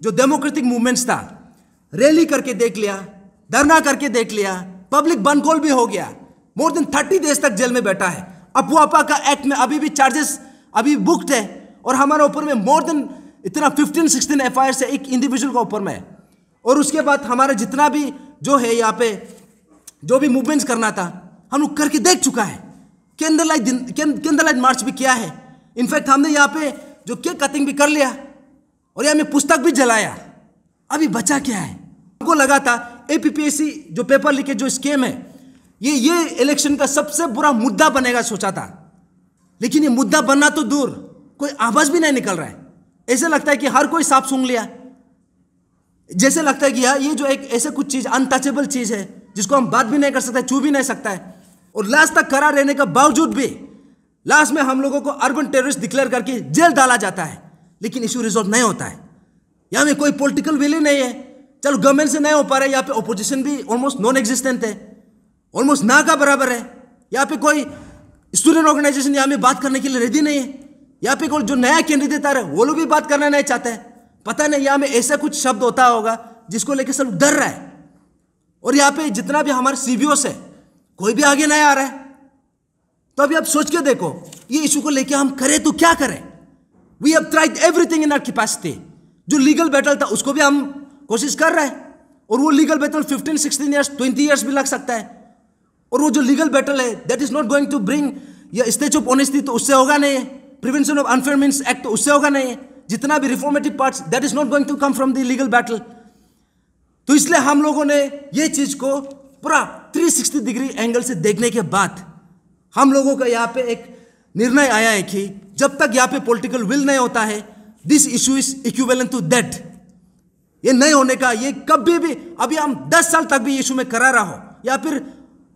जो democratic movements था, rally करके देख लिया, धरना करके देख लिया, पब्लिक बनकॉल भी हो गया, मोर देन 30 डेज तक जेल में बैठा है। अफवाह का एक्ट में अभी भी चार्जेस अभी बुक्ड है और हमारे ऊपर में मोर देन इतना 15-16 एफआईआर से एक इंडिविजुअल का ऊपर में है। और उसके बाद हमारा जितना भी जो है यहाँ पे जो भी मूवमेंट्स करना था हम लोग करके देख चुका है। कैंडल लाइट मार्च भी किया है। इनफैक्ट हमने यहाँ पे जो केक कटिंग भी कर लिया और यहाँ में पुस्तक भी जलाया। अभी बचा क्या है? हमको लगा था एपीपीएससी जो पेपर लीकेज जो स्कैम है ये इलेक्शन का सबसे बुरा मुद्दा बनेगा सोचा था, लेकिन ये मुद्दा बनना तो दूर, कोई आवाज भी नहीं निकल रहा है। ऐसे लगता है कि हर कोई सांप सूंघ लिया, जैसे लगता है कि यार ये जो एक ऐसे कुछ चीज अनटचेबल चीज है जिसको हम बात भी नहीं कर सकते, छू भी नहीं सकता है। और लास्ट तक खड़ा रहने के बावजूद भी लास्ट में हम लोगों को अर्बन टेररिस्ट डिक्लेयर करके जेल डाला जाता है, लेकिन इशू रिजॉल्व नहीं होता है। यहाँ में कोई पॉलिटिकल विल ही नहीं है। चलो गवर्नमेंट से नहीं हो पा रहा है, यहाँ पे ओपोजिशन भी ऑलमोस्ट नॉन एग्जिस्टेंट है, ऑलमोस्ट ना का बराबर है। यहाँ पे कोई स्टूडेंट ऑर्गेनाइजेशन यहाँ में बात करने के लिए रेडी नहीं है। यहाँ पे कोई जो नया कैंडिडेट आ रहा है वो लोग भी बात करना नहीं चाहते हैं। पता नहीं यहाँ में ऐसा कुछ शब्द होता होगा जिसको लेकर सब डर रहा है। और यहाँ पे जितना भी हमारे सीवीओस है कोई भी आगे नहीं आ रहा है। तो अभी आप सोच के देखो ये इशू को लेके हम करें तो क्या करें। We have tried everything in our capacity. जो लीगल बैटल था उसको भी हम कोशिश कर रहे हैं, और वो लीगल बैटल 15-16 ईयर्स 20 ईयर्स भी लग सकता है। और वो जो लीगल बैटल है that is not going to bring या स्टेज ऑफ ऑनेस्टी तो उससे होगा नहीं है, prevention of unfair means act तो उससे होगा नहीं है, जितना भी reformative parts that is not going to come from the legal battle. तो इसलिए हम लोगों ने ये चीज को पूरा 360 डिग्री एंगल से देखने के बाद हम लोगों का यहाँ पे एक निर्णय आया है कि जब तक यहाँ पे पॉलिटिकल विल नहीं होता है this issue is equivalent to death. ये नहीं होने का, ये कभी भी अभी हम 10 साल तक भी इशू में करा रहा हो या फिर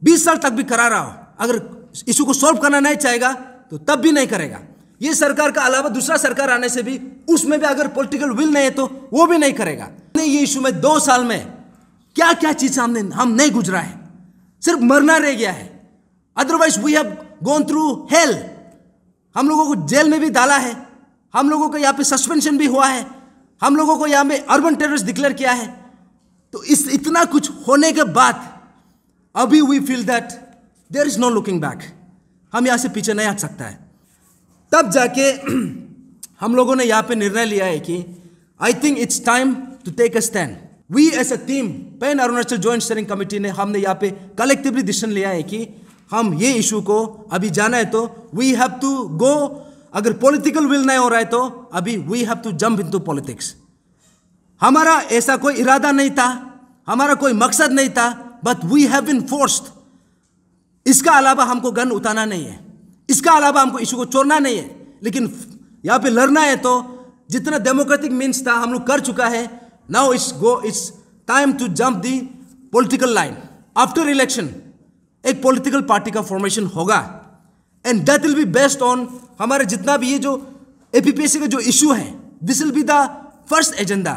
20 साल तक भी करा रहा हो, अगर इशू को सॉल्व करना नहीं चाहेगा तो तब भी नहीं करेगा। ये सरकार का अलावा दूसरा सरकार आने से भी उसमें भी अगर पॉलिटिकल विल नहीं है तो वो भी नहीं करेगा। ये इशू में 2 साल में क्या क्या चीज हम नहीं गुजरा है, सिर्फ मरना रह गया है। Otherwise we have gone through hell. हम लोगों को जेल में भी डाला है, हम लोगों को यहाँ पे सस्पेंशन भी हुआ है, हम लोगों को यहाँ में अर्बन टेररिस्ट डिक्लेयर किया है। तो इस इतना कुछ होने के बाद अभी we feel that there is no looking back. हम यहाँ से पीछे नहीं हट सकता है। तब जाके हम लोगों ने यहाँ पे निर्णय लिया है कि I think it's time to take a stand. We as a team pan Arunachal joint steering committee ने हमने यहाँ पे कलेक्टिवली डिसीजन लिया है कि हम ये इशू को अभी जाना है तो वी हैव टू गो। अगर पॉलिटिकल विल नहीं हो रहा है तो अभी we have to jump into politics. हमारा ऐसा कोई इरादा नहीं था, हमारा कोई मकसद नहीं था, but we have been forced. इसका अलावा हमको गन उठाना नहीं है, इसका अलावा हमको इशू को छोड़ना नहीं है, लेकिन यहाँ पे लड़ना है तो जितना डेमोक्रेटिक मीन्स था हम लोग कर चुका है। Now it's time to jump the political line. After election एक पॉलिटिकल पार्टी का फॉर्मेशन होगा and that will be based on हमारे जितना भी ये जो एपीपीएससी का जो इशू है this will be the first agenda.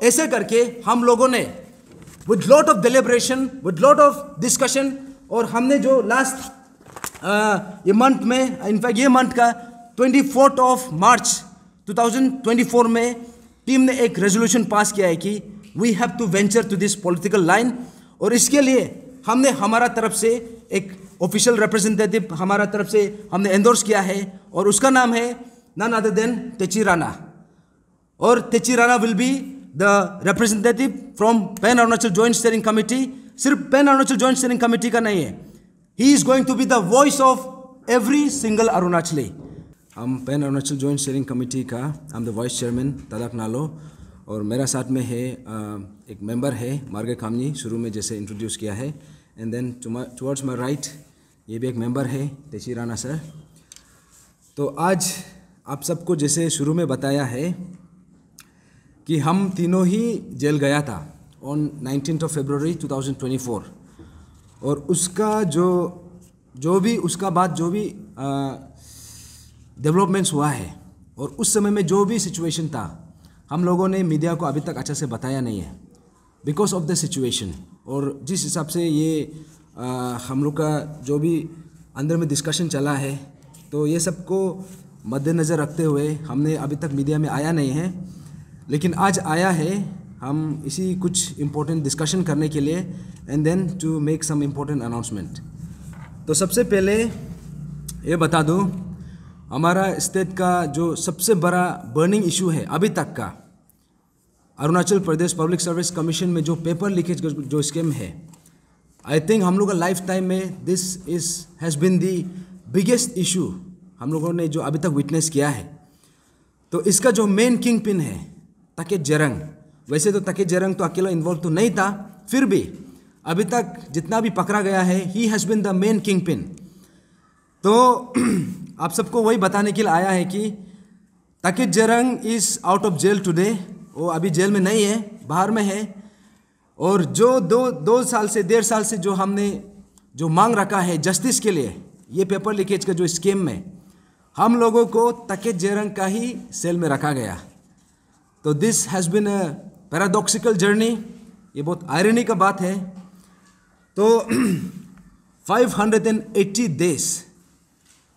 ऐसे करके हम लोगों ने with lot of deliberation with lot of discussion, और हमने जो लास्ट ये मंथ में इनफैक्ट ये मंथ का 24 मार्च 2024 में टीम ने एक रेजोल्यूशन पास किया है कि we have to venture to this political line. और इसके लिए हमने हमारा तरफ से एक ऑफिशियल रिप्रेजेंटेटिव हमारा तरफ से हमने एंडोर्स किया है, और उसका नाम है none other than Techi Rana. और Techi Rana will be the representative from pan Arunachal joint steering committee. सिर्फ pan Arunachal joint steering committee का नहीं है, he is going to be the voice of every single Arunachali. हम pan Arunachal joint steering committee का हम द वाइस चेयरमैन तलक नालो, और मेरा साथ में है एक मेंबर है मार्गे खामनी, शुरू में जैसे इंट्रोड्यूस किया है, and then towards my right ये भी एक मेंबर है तेची राणा सर। तो आज आप सबको जैसे शुरू में बताया है कि हम तीनों ही जेल गया था ऑन 19 फरवरी 2024, और उसका जो भी उसका बाद जो भी डेवलपमेंट्स हुआ है और उस समय में जो भी सिचुएशन था हम लोगों ने मीडिया को अभी तक अच्छा से बताया नहीं है बिकॉज ऑफ द सिचुएशन। और जिस हिसाब से ये हम लोग का जो भी अंदर में डिस्कशन चला है तो ये सबको मद्देनज़र रखते हुए हमने अभी तक मीडिया में आया नहीं है। लेकिन आज आया है हम इसी कुछ इम्पोर्टेंट डिस्कशन करने के लिए and then to make some important announcement. तो सबसे पहले ये बता दूँ, हमारा स्टेट का जो सबसे बड़ा बर्निंग इशू है अभी तक का, Arunachal Pradesh public service commission में जो पेपर लीकेज जो स्कैम है, आई थिंक हम लोग का लाइफ टाइम में this has been the biggest issue हम लोगों ने जो अभी तक विटनेस किया है। तो इसका जो मेन किंग पिन है तकेत जेरंग, वैसे तो तकेत जेरंग तो अकेला इन्वॉल्व तो नहीं था, फिर भी अभी तक जितना भी पकड़ा गया है he has been the main kingpin. तो आप सबको वही बताने के लिए आया है कि Taket Jerang is out of jail today, वो अभी जेल में नहीं है, बाहर में है। और जो दो साल से 1.5 साल से जो हमने जो मांग रखा है जस्टिस के लिए, ये पेपर लीकेज का जो स्कीम में हम लोगों को तकेत जेरंग का ही सेल में रखा गया। तो this has been a paradoxical journey, ये बहुत आयरनी का बात है। तो 580 डेज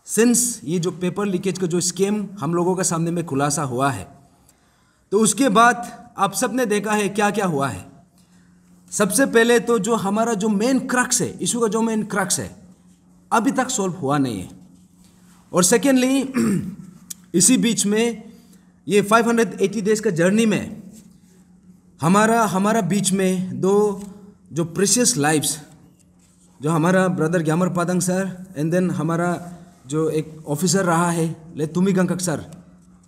सिंस ये जो पेपर लीकेज का जो स्कीम हम लोगों के सामने में खुलासा हुआ है, तो उसके बाद आप सब ने देखा है क्या क्या हुआ है। सबसे पहले तो जो हमारा जो मेन क्रक्स है, इशू का जो मेन क्रक्स है, अभी तक सॉल्व हुआ नहीं है। और सेकेंडली इसी बीच में ये 580 डेज का जर्नी में हमारा बीच में दो जो प्रेशियस लाइव्स, जो हमारा brother Gyamar Padang sir and then हमारा जो एक ऑफिसर रहा है ले तुमी गंकक सर,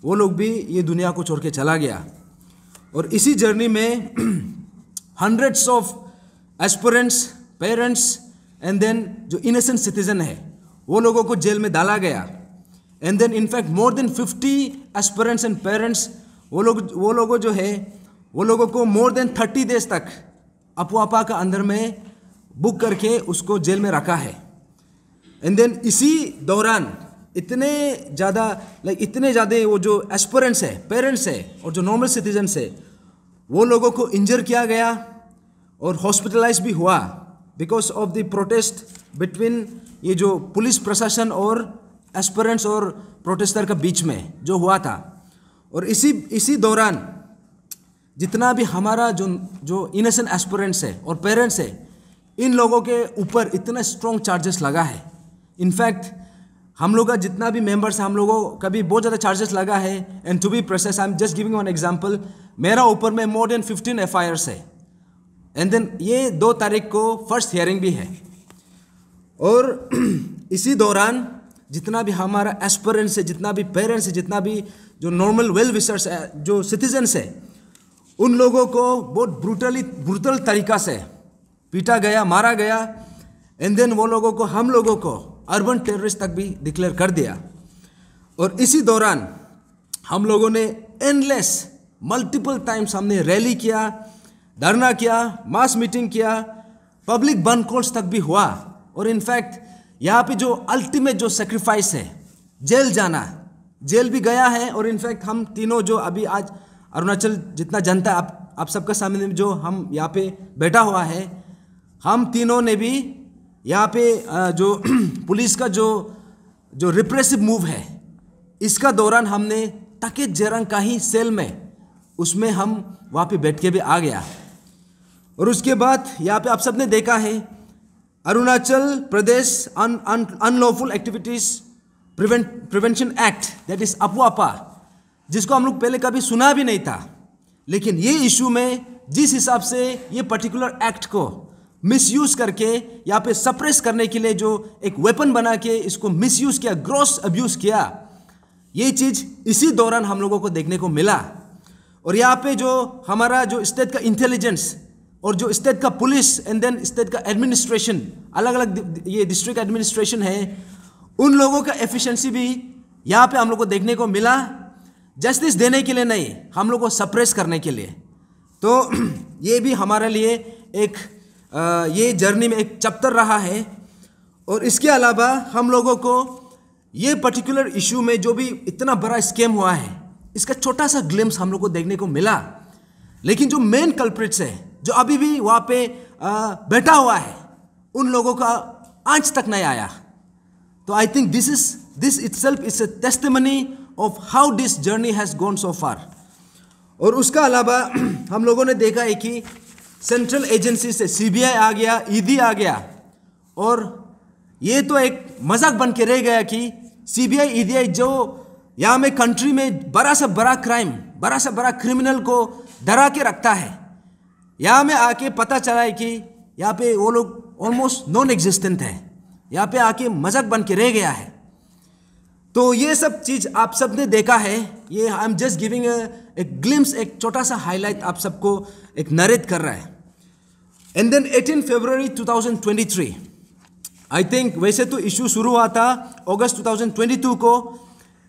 वो लोग भी ये दुनिया को छोड़ के चला गया। और इसी जर्नी में hundreds of aspirants, parents and then जो इनोसेंट सिटीजन है वो लोगों को जेल में डाला गया। And then in fact more than 50 aspirants and parents, वो लोगों जो है वो लोगों को मोर देन 30 डेज तक अपुआपा का अंदर में बुक करके उसको जेल में रखा है। एंड देन इसी दौरान इतने ज़्यादा वो जो एस्पिरेंट्स है, पेरेंट्स है और जो नॉर्मल सिटीजन्स है, वो लोगों को इंजर किया गया और हॉस्पिटलाइज भी हुआ because of the protest between ये जो पुलिस प्रशासन और एस्पिरेंट्स और प्रोटेस्टर का बीच में जो हुआ था। और इसी दौरान जितना भी हमारा जो इनोसेंट एस्पिरेंट्स है और पेरेंट्स है, इन लोगों के ऊपर इतना स्ट्रॉन्ग चार्जेस लगा है। इनफैक्ट हम लोग का जितना भी मेंबर्स हैं, हम लोगों का भी बहुत ज़्यादा चार्जेस लगा है। And to be precise, I am just giving one example, मेरा ऊपर में मोर देन 15 FIRs है। एंड देन ये 2 तारीख को फर्स्ट हियरिंग भी है। और इसी दौरान जितना भी हमारा एस्पिरेंट्स है, जितना भी पेरेंट्स है, जितना भी जो नॉर्मल वेल विशर्स है, जो सिटीजन्स है, उन लोगों को बहुत ब्रूटल तरीका से पीटा गया, मारा गया। एंड देन वो लोगों को, हम लोगों को अर्बन टेररिस्ट तक भी डिक्लेयर कर दिया। और इसी दौरान हम लोगों ने एंडलेस मल्टीपल टाइम्स हमने रैली किया, धरना किया, मास मीटिंग किया, पब्लिक बंद कॉल्स तक भी हुआ। और इनफैक्ट यहाँ पे जो अल्टीमेट जो सेक्रीफाइस है, जेल जाना, जेल भी गया है। और इनफैक्ट हम तीनों जो अभी आज अरुणाचल जितना जनता आप सबका सामने जो हम यहाँ पे बैठा हुआ है, हम तीनों ने भी यहाँ पे जो पुलिस का जो रिप्रेसिव मूव है, इसका दौरान हमने तकेत जेरंग का ही सेल में उसमें हम वहाँ पे बैठ के भी आ गया। और उसके बाद यहाँ पे आप सब ने देखा है Arunachal Pradesh unlawful activities prevention act, that is APUAPA, जिसको हम लोग पहले कभी सुना भी नहीं था। लेकिन ये इशू में जिस हिसाब से ये पर्टिकुलर एक्ट को मिसयूज करके यहाँ पे सप्रेस करने के लिए जो एक वेपन बना के इसको मिसयूज किया, ग्रॉस अब्यूज किया, ये चीज़ इसी दौरान हम लोगों को देखने को मिला। और यहाँ पे जो हमारा जो स्टेट का इंटेलिजेंस और जो स्टेट का पुलिस एंड देन स्टेट का एडमिनिस्ट्रेशन, अलग अलग ये डिस्ट्रिक्ट एडमिनिस्ट्रेशन है, उन लोगों का एफिशिएंसी भी यहाँ पे हम लोग को देखने को मिला, जस्टिस देने के लिए नहीं, हम लोग को सप्रेस करने के लिए। तो ये भी हमारे लिए एक ये जर्नी में एक चैप्टर रहा है। और इसके अलावा हम लोगों को ये पर्टिकुलर इशू में जो भी इतना बड़ा स्कैम हुआ है, इसका छोटा सा ग्लिम्स हम लोग को देखने को मिला। लेकिन जो मेन कल्प्रिट्स है, जो अभी भी वहाँ पे बैठा हुआ है, उन लोगों का आंच तक नहीं आया। तो I think this itself is a testimony of how this journey has gone so far. और उसका अलावा हम लोगों ने देखा है कि सेंट्रल एजेंसी से सीबीआई आ गया, ईडी आ गया, और ये तो एक मजाक बन के रह गया कि सीबीआई ईडी जो यहाँ में कंट्री में बड़ा से बड़ा क्राइम, बड़ा से बड़ा क्रिमिनल को डरा के रखता है, यहाँ में आके पता चला है कि यहाँ पे वो लोग ऑलमोस्ट नॉन एग्जिस्टेंट है, यहाँ पे आके मजाक बन के रह गया है। तो ये सब चीज़ आप सब ने देखा है। ये आई एम जस्ट गिविंग एक ग्लिम्स, एक छोटा सा हाईलाइट आप सबको एक नरेट कर रहा है। एंड देन 18 फरवरी 2023, आई थिंक वैसे तो इशू शुरू हुआ था अगस्त 2022 को,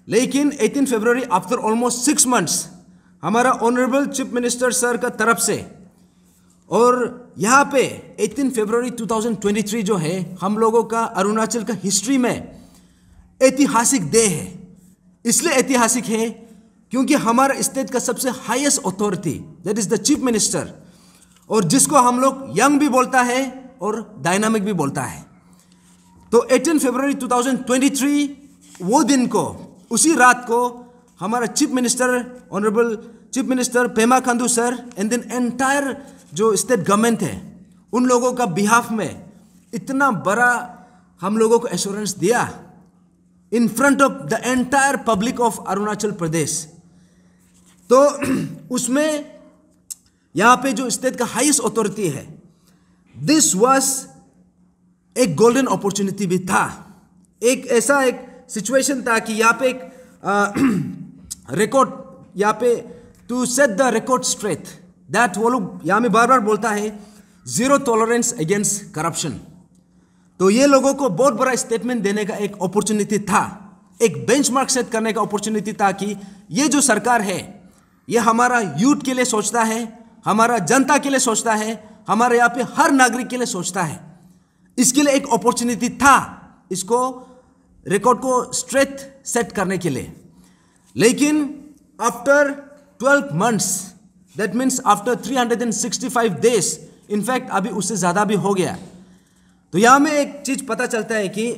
लेकिन 18 फरवरी आफ्टर ऑलमोस्ट 6 मंथ्स हमारा ऑनरेबल चीफ मिनिस्टर सर का तरफ से, और यहाँ पे 18 फरवरी 2023 जो है हम लोगों का अरुणाचल का हिस्ट्री में ऐतिहासिक डे है। इसलिए ऐतिहासिक है क्योंकि हमारा स्टेट का सबसे highest authority that is the chief minister, और जिसको हम लोग यंग भी बोलता है और डायनामिक भी बोलता है। तो 18 फरवरी 2023 वो दिन को, उसी रात को हमारा chief minister, honourable chief minister Pema Khandu sir and then entire जो स्टेट गवर्नमेंट है, उन लोगों का बिहाफ में इतना बड़ा हम लोगों को एश्योरेंस दिया in front of the entire public of Arunachal Pradesh. तो उसमें यहाँ पे जो स्टेट का हाईएस्ट अथॉरिटी है, दिस वाज एक गोल्डन अपॉर्चुनिटी भी था, एक ऐसा एक सिचुएशन था कि यहाँ पे एक रिकॉर्ड, यहाँ पे to set the record straight that, वो लोग यहाँ में बार बार बोलता है जीरो टॉलरेंस अगेंस्ट करप्शन। तो ये लोगों को बहुत बड़ा स्टेटमेंट देने का एक अपॉर्चुनिटी था, एक बेंचमार्क सेट करने का अपॉर्चुनिटी था कि ये जो सरकार है ये हमारा यूथ के लिए सोचता है, हमारा जनता के लिए सोचता है, हमारे यहाँ पे हर नागरिक के लिए सोचता है। इसके लिए एक अपॉर्चुनिटी था इसको रिकॉर्ड को स्ट्रेट सेट करने के लिए। लेकिन after 12 months, that means after 365 days, in fact अभी उससे ज़्यादा भी हो गया, तो यहाँ में एक चीज़ पता चलता है कि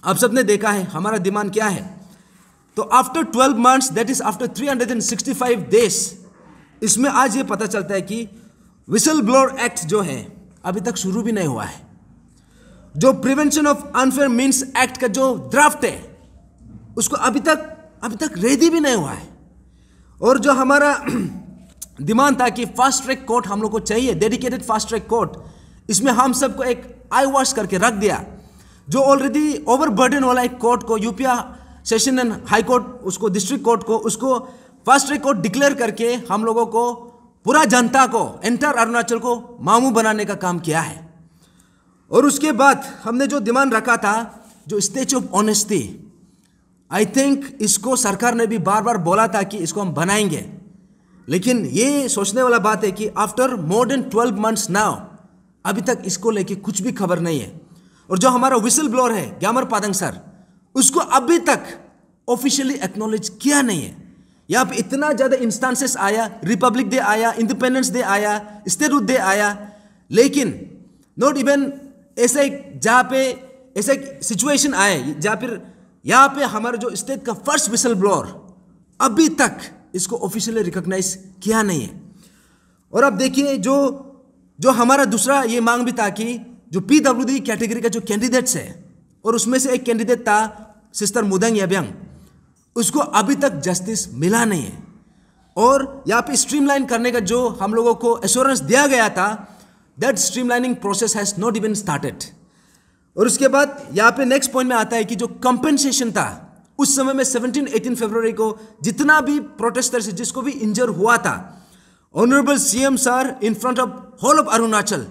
आप सबने देखा है हमारा डिमांड क्या है। तो after 12 months, that is after 365 days, इसमें आज ये पता चलता है कि विसल ब्लोअर एक्ट जो है अभी तक शुरू भी नहीं हुआ है। जो prevention of unfair means act का जो ड्राफ्ट है उसको अभी तक रेडी भी नहीं हुआ है। और जो हमारा डिमांड था कि फास्ट ट्रैक कोर्ट हम लोग को चाहिए, डेडिकेटेड फास्ट ट्रैक कोर्ट, इसमें हम सबको एक आई वॉश करके रख दिया। जो ऑलरेडी ओवरबर्डन वाला एक कोर्ट को, यूपीआ सेशन एंड हाई कोर्ट, उसको डिस्ट्रिक्ट कोर्ट को, उसको फास्ट ट्रैक कोर्ट डिक्लेयर करके हम लोगों को, पूरा जनता को, एंटायर अरुणाचल को मामू बनाने का काम किया है। और उसके बाद हमने जो डिमांड रखा था, जो statue of honesty, I think इसको सरकार ने भी बार बार बोला था कि इसको हम बनाएंगे, लेकिन ये सोचने वाला बात है कि after more than 12 months now अभी तक इसको लेके कुछ भी खबर नहीं है। और जो हमारा विसल ब्लोअर है ग्यामर पादंग सर, उसको अभी तक ऑफिशियली एक्नॉलेज किया नहीं है। यहाँ पे इतना ज़्यादा इंस्टांसेस आया, रिपब्लिक डे आया, इंडिपेंडेंस डे आया, स्टेटहुड डे आया, लेकिन नॉट इवन ऐसे जहाँ पे ऐसे सिचुएशन आए जहाँ फिर यहाँ पे हमारा जो स्टेट का फर्स्ट विसल ब्लोअर अभी तक इसको ऑफिशियली रिकॉग्नाइज किया नहीं है। और अब देखिए जो हमारा दूसरा ये मांग भी था कि जो PWD कैटेगरी का जो कैंडिडेट्स है, और उसमें से एक कैंडिडेट था सिस्टर मुदंग याब्यांग, उसको अभी तक जस्टिस मिला नहीं है। और यहाँ पे स्ट्रीमलाइन करने का जो हम लोगों को एश्योरेंस दिया गया था, that streamlining process has not even started. और उसके बाद यहाँ पे नेक्स्ट पॉइंट में आता है कि जो कंपेंसेशन था उस समय में 17-18 फरवरी को जितना भी प्रोटेस्टर्स है, जिसको भी इंजर हुआ था, honourable CM sir in front of whole of Arunachal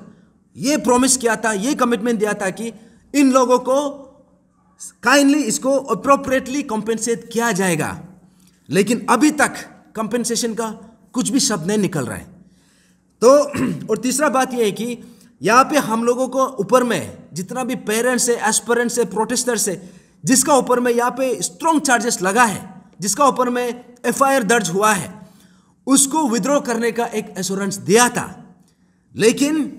ये प्रॉमिस किया था, ये कमिटमेंट दिया था कि इन लोगों को काइंडली इसको अप्रोप्रिएटली कॉम्पेंसेट किया जाएगा। लेकिन अभी तक कंपेंसेशन का कुछ भी शब्द नहीं निकल रहा है। तो और तीसरा बात यह है कि यहाँ पे हम लोगों को ऊपर में जितना भी पेरेंट्स है, एस्पिरेंट्स है, प्रोटेस्टर्स है, जिसका ऊपर में यहाँ पे स्ट्रॉन्ग चार्जेस लगा है, जिसका ऊपर में FIR दर्ज हुआ है, उसको विड्रॉ करने का एक एश्योरेंस दिया था। लेकिन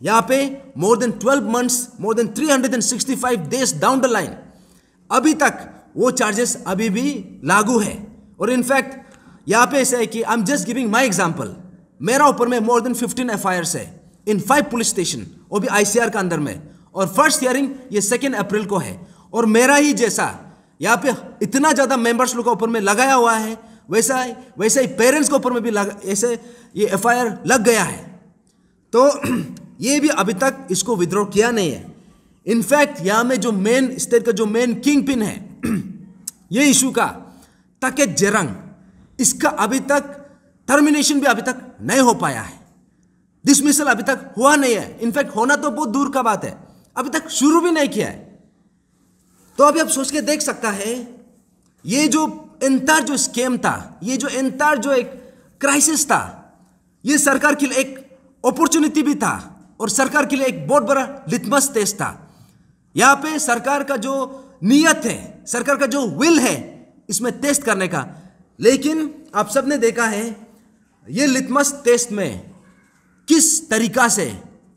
यहाँ पे more than 12 months, more than 365 days down the line अभी तक वो चार्जेस अभी भी लागू है। और इनफैक्ट यहाँ पे ऐसा है कि आई am just giving my example, मेरा ऊपर में मोर देन 15 FIRs है इन 5 पुलिस स्टेशन, वो भी ICR का अंदर में, और फर्स्ट हियरिंग ये 2 अप्रैल को है। और मेरा ही जैसा यहाँ पे इतना ज़्यादा मेंबर्स लोग का ऊपर में लगाया हुआ है, वैसा ही पेरेंट्स के ऊपर में भी ऐसे ये FIR लग गया है। तो ये भी अभी तक इसको विड्रॉ किया नहीं है। इनफैक्ट यहाँ में जो मेन स्टेट का जो मेन किंग पिन है ये इशू का, ताकेत जेरंग, इसका अभी तक टर्मिनेशन भी अभी तक नहीं हो पाया है, डिसमिसल अभी तक हुआ नहीं है। इनफैक्ट होना तो बहुत दूर का बात है, अभी तक शुरू भी नहीं किया है। तो अभी आप सोच के देख सकता है, ये जो एंटायर जो स्कैम था, ये जो एंटायर जो एक क्राइसिस था, ये सरकार के लिए एक अपॉर्चुनिटी भी था और सरकार के लिए एक बहुत बड़ा लिटमस टेस्ट था। यहाँ पे सरकार का जो नियत है, सरकार का जो विल है इसमें टेस्ट करने का। लेकिन आप सबने देखा है ये लिटमस टेस्ट में किस तरीका से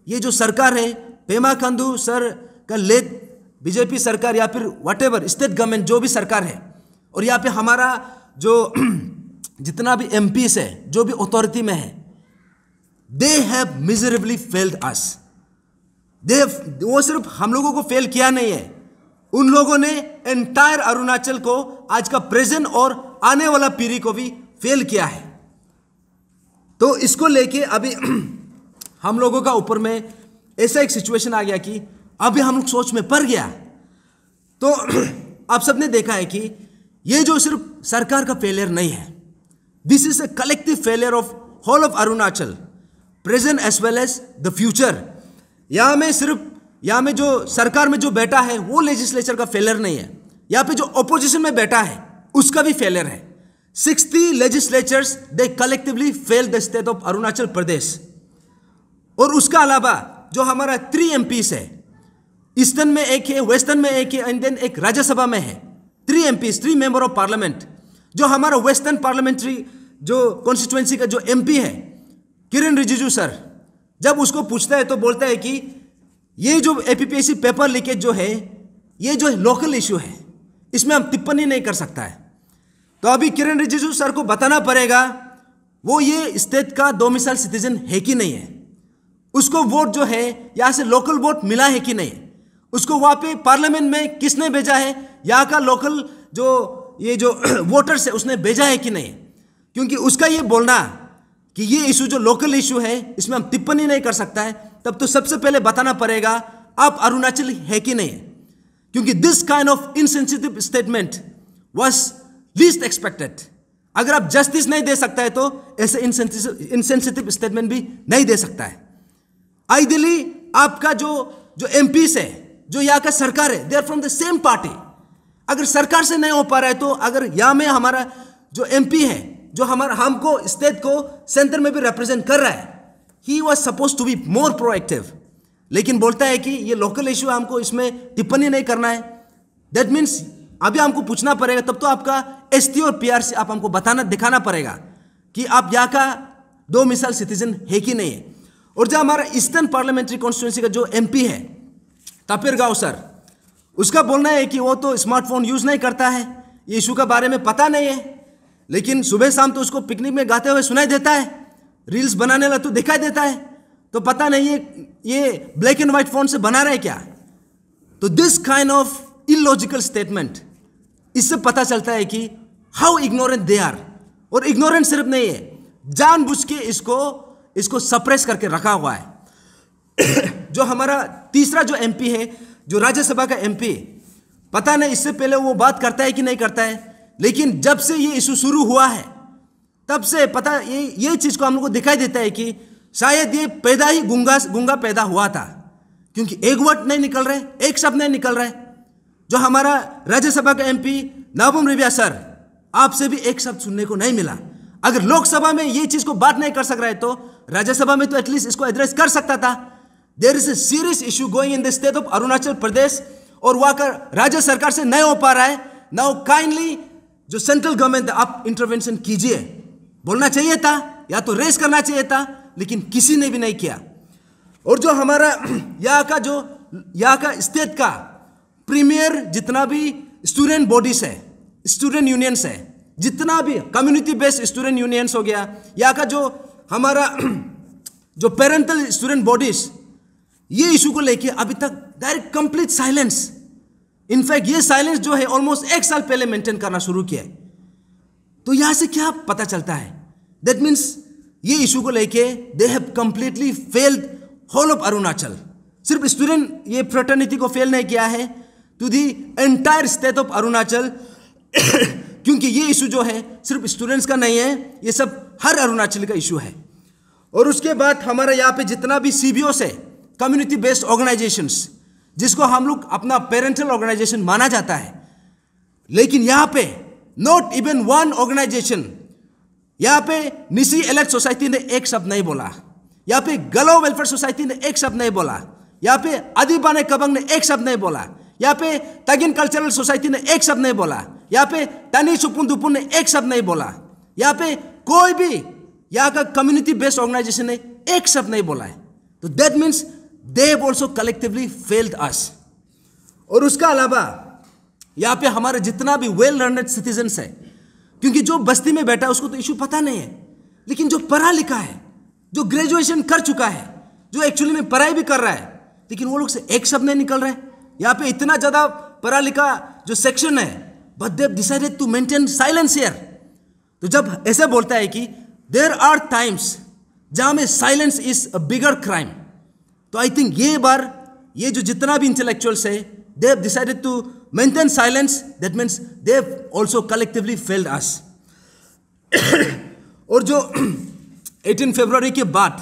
ये जो सरकार है, पेमा खांडू सर का लेड बीजेपी सरकार या फिर व्हाटएवर स्टेट गवर्नमेंट जो भी सरकार है, और यहाँ पे हमारा जो जितना भी MPs है, जो भी अथॉरिटी में है, दे हैव मिजरेबली फेल्ड अस। वो सिर्फ हम लोगों को फेल किया नहीं है, उन लोगों ने एंटायर अरुणाचल को, आज का प्रेजेंट और आने वाला पीढ़ी को भी फेल किया है। तो इसको लेके अभी हम लोगों का ऊपर में ऐसा एक सिचुएशन आ गया कि अभी हम लोग सोच में पड़ गया। तो आप सबने देखा है कि ये जो सिर्फ सरकार का फेलियर नहीं है, this is a collective failure of whole of Arunachal, present as well as the future. यहाँ में जो सरकार में जो बैठा है वो लेजिस्लेचर का फेलियर नहीं है, यहाँ पे जो अपोजिशन में बैठा है उसका भी फेलियर है। 60 legislatures they collectively fail the state of Arunachal Pradesh. और उसका अलावा जो हमारा 3 MPs है, ईस्टर्न में एक है, वेस्टर्न में एक है, एंड देन एक राज्यसभा में है। 3 MPs, 3 मेंबर ऑफ पार्लियामेंट। जो हमारा वेस्टर्न पार्लियामेंट्री जो कॉन्स्टिट्यूएंसी का जो MP है किरण रिजिजू सर, जब उसको पूछता है तो बोलता है कि ये जो APPSC पेपर लीकेज जो है, ये जो लोकल इशू है, इसमें हम टिप्पणी नहीं कर सकता है। तो अभी किरण रिजिजू सर को बताना पड़ेगा वो ये स्टेट का डोमिसाइल सिटीजन है कि नहीं है, उसको वोट जो है यहाँ से लोकल वोट मिला है कि नहीं, उसको वहाँ पे पार्लियामेंट में किसने भेजा है, यहाँ का लोकल जो ये जो वोटर्स है उसने भेजा है कि नहीं। क्योंकि उसका ये बोलना कि ये इशू जो लोकल इशू है इसमें हम टिप्पणी नहीं कर सकता है, तब तो सबसे पहले बताना पड़ेगा आप अरुणाचल है कि नहीं। क्योंकि this kind of insensitive statement was least expected. अगर आप जस्टिस नहीं दे सकता है तो ऐसे इनसेंसिटिव स्टेटमेंट भी नहीं दे सकता है। आइडियली आपका जो MPs है, जो यहाँ का सरकार है, they are from the same party. अगर सरकार से नहीं हो पा रहा है तो अगर यहाँ में हमारा जो MP है, जो हमारा हमको स्टेट को सेंटर में भी रिप्रेजेंट कर रहा है, he was suppose to be more proactive, लेकिन बोलता है कि ये लोकल इशू है, हमको इसमें टिप्पणी नहीं करना है। दैट मीन्स अभी हमको पूछना पड़ेगा, तब तो आपका ST और PR से आप हमको दिखाना पड़ेगा कि आप यहाँ का डोमिसाइल सिटीजन है कि नहीं है। और जो हमारा ईस्टर्न पार्लियामेंट्री कॉन्स्टिट्यूएंसी का जो MP है तापिर गांव सर, उसका बोलना है कि वो तो स्मार्टफोन यूज़ नहीं करता है, ये इशू का बारे में पता नहीं है, लेकिन सुबह शाम तो उसको पिकनिक में गाते हुए सुनाई देता है, रील्स बनाने वाला तो दिखाई देता है, तो पता नहीं ये ब्लैक एंड व्हाइट फोन से बना रहा है क्या। तो this kind of illogical statement, इससे पता चलता है कि हाउ इग्नोरेंट दे आर। और इग्नोरेंट सिर्फ नहीं है, जानबूझ के इसको सप्रेस करके रखा हुआ है। जो हमारा तीसरा जो MP है, जो राज्यसभा का MP, पता नहीं इससे पहले वो बात करता है कि नहीं करता है, लेकिन जब से ये इशू शुरू हुआ है तब से पता ये चीज़ को हम लोग को दिखाई देता है कि शायद ये पैदा ही गूंगा पैदा हुआ था, क्योंकि एक वर्ड नहीं निकल रहे, एक शब्द नहीं निकल रहे। जो हमारा राज्यसभा का MP नाबम रेबिया सर, आपसे भी एक शब्द सुनने को नहीं मिला। अगर लोकसभा में ये चीज़ को बात नहीं कर सक रहा है तो राज्यसभा में तो एटलीस्ट इसको एड्रेस कर सकता था। There is a serious issue going in the state of Arunachal Pradesh, और वहाँ का राज्य सरकार से नहीं हो पा रहा है। नाउ काइंडली जो सेंट्रल गवर्नमेंट आप इंटरवेंशन कीजिए, बोलना चाहिए था या तो रेस करना चाहिए था, लेकिन किसी ने भी नहीं किया। और जो हमारा यहाँ का स्टेट का प्रीमियर जितना भी स्टूडेंट बॉडीज है, स्टूडेंट यूनियंस है, जितना भी कम्युनिटी बेस्ड स्टूडेंट यूनियंस हो गया, यहाँ का जो हमारा जो पेरेंटल स्टूडेंट बॉडीज, ये इशू को लेके अभी तक डायरेक्ट कंप्लीट साइलेंस। इनफैक्ट ये साइलेंस जो है ऑलमोस्ट 1 साल पहले मेंटेन करना शुरू किया है। तो यहां से क्या पता चलता है? दैट मीन्स ये इशू को लेके they have completely failed whole of Arunachal. सिर्फ स्टूडेंट ये फ्रेटर्निटी को फेल नहीं किया है, to the entire state of Arunachal क्योंकि ये इशू जो है सिर्फ स्टूडेंट्स का नहीं है, ये सब हर अरुणाचल का इशू है। और उसके बाद हमारा यहाँ पे जितना भी CBOs है, कम्युनिटी बेस्ड ऑर्गेनाइजेशंस, जिसको हम लोग अपना पेरेंटल ऑर्गेनाइजेशन माना जाता है, लेकिन यहाँ पे नॉट इवन वन ऑर्गेनाइजेशन, यहाँ पे निसी एलेक्ट सोसाइटी ने एक शब्द नहीं बोला, यहाँ पे गलो वेलफेयर सोसाइटी ने एक शब्द नहीं बोला, यहाँ पे आदिबाने कबंग ने एक शब्द नहीं बोला, यहाँ पे तगिन कल्चरल सोसाइटी ने एक शब्द नहीं बोला, यहाँ पे तनी सुपुन दुपुन ने एक शब्द नहीं बोला, यहाँ पे कोई भी यहाँ का कम्युनिटी बेस्ड ऑर्गेनाइजेशन ने एक शब्द नहीं बोला है। तो that means they have also collectively failed us. और उसका अलावा यहाँ पे हमारे जितना भी वेल लर्नड सिटीजन्स है, क्योंकि जो बस्ती में बैठा है उसको तो इशू पता नहीं है, लेकिन जो पढ़ा लिखा है, जो ग्रेजुएशन कर चुका है, जो एक्चुअली में पढ़ाई भी कर रहा है, लेकिन वो लोग से एक शब्द नहीं निकल रहा है। यहाँ पे इतना ज़्यादा पढ़ा लिखा जो सेक्शन है, but they decided to maintain silence here. तो जब ऐसे बोलता है कि देयर आर टाइम्स जहाँ में silence is a bigger crime, तो आई थिंक ये बार ये जो जितना भी इंटेलेक्चुअल्स है, they have decided to maintain silence. That means they have also collectively failed us. और जो 18 फरवरी के बाद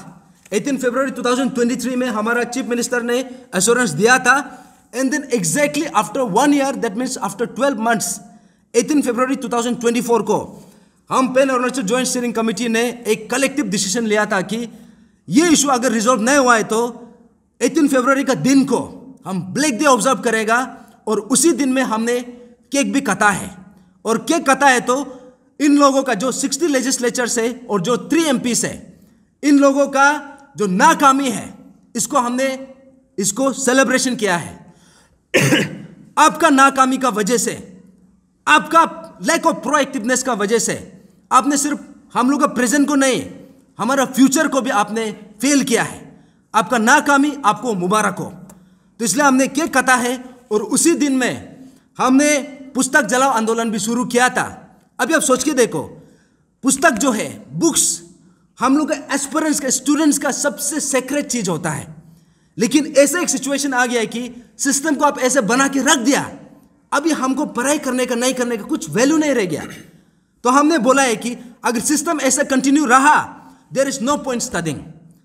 18 फरवरी 2023 में हमारा चीफ मिनिस्टर ने एश्योरेंस दिया था, and then exactly after 1 year, that means after 12 months, 18 फरवरी 2024 को हम pan Arunachal joint steering committee ने एक कलेक्टिव डिसीजन लिया था कि ये इशू अगर रिजॉल्व नहीं हुआ है तो 18 फरवरी का दिन को हम ब्लैक डे ऑब्जर्व करेगा। और उसी दिन में हमने केक भी कटा है, और केक कटा है तो इन लोगों का जो 60 लेजिस्लेचर्स है और जो 3 MPs है, इन लोगों का जो नाकामी है, इसको हमने इसको सेलिब्रेशन किया है। आपका नाकामी का वजह से, आपका लैक ऑफ प्रोएक्टिवनेस का वजह से, आपने सिर्फ हम लोग का प्रेजेंट को नहीं, हमारा फ्यूचर को भी आपने फेल किया है। आपका नाकामी आपको मुबारक हो। तो इसलिए हमने केक काटा है, और उसी दिन में हमने पुस्तक जलाओ आंदोलन भी शुरू किया था। अभी आप सोच के देखो, पुस्तक जो है, बुक्स, हम लोग का एस्पिरेंट्स का, स्टूडेंट्स का सबसे सेक्रेट चीज होता है, लेकिन ऐसा एक सिचुएशन आ गया है कि सिस्टम को आप ऐसे बना के रख दिया, अभी हमको पढ़ाई करने का, नहीं करने का कुछ वैल्यू नहीं रह गया। तो हमने बोला है कि अगर सिस्टम ऐसा कंटिन्यू रहा, there is no point studying.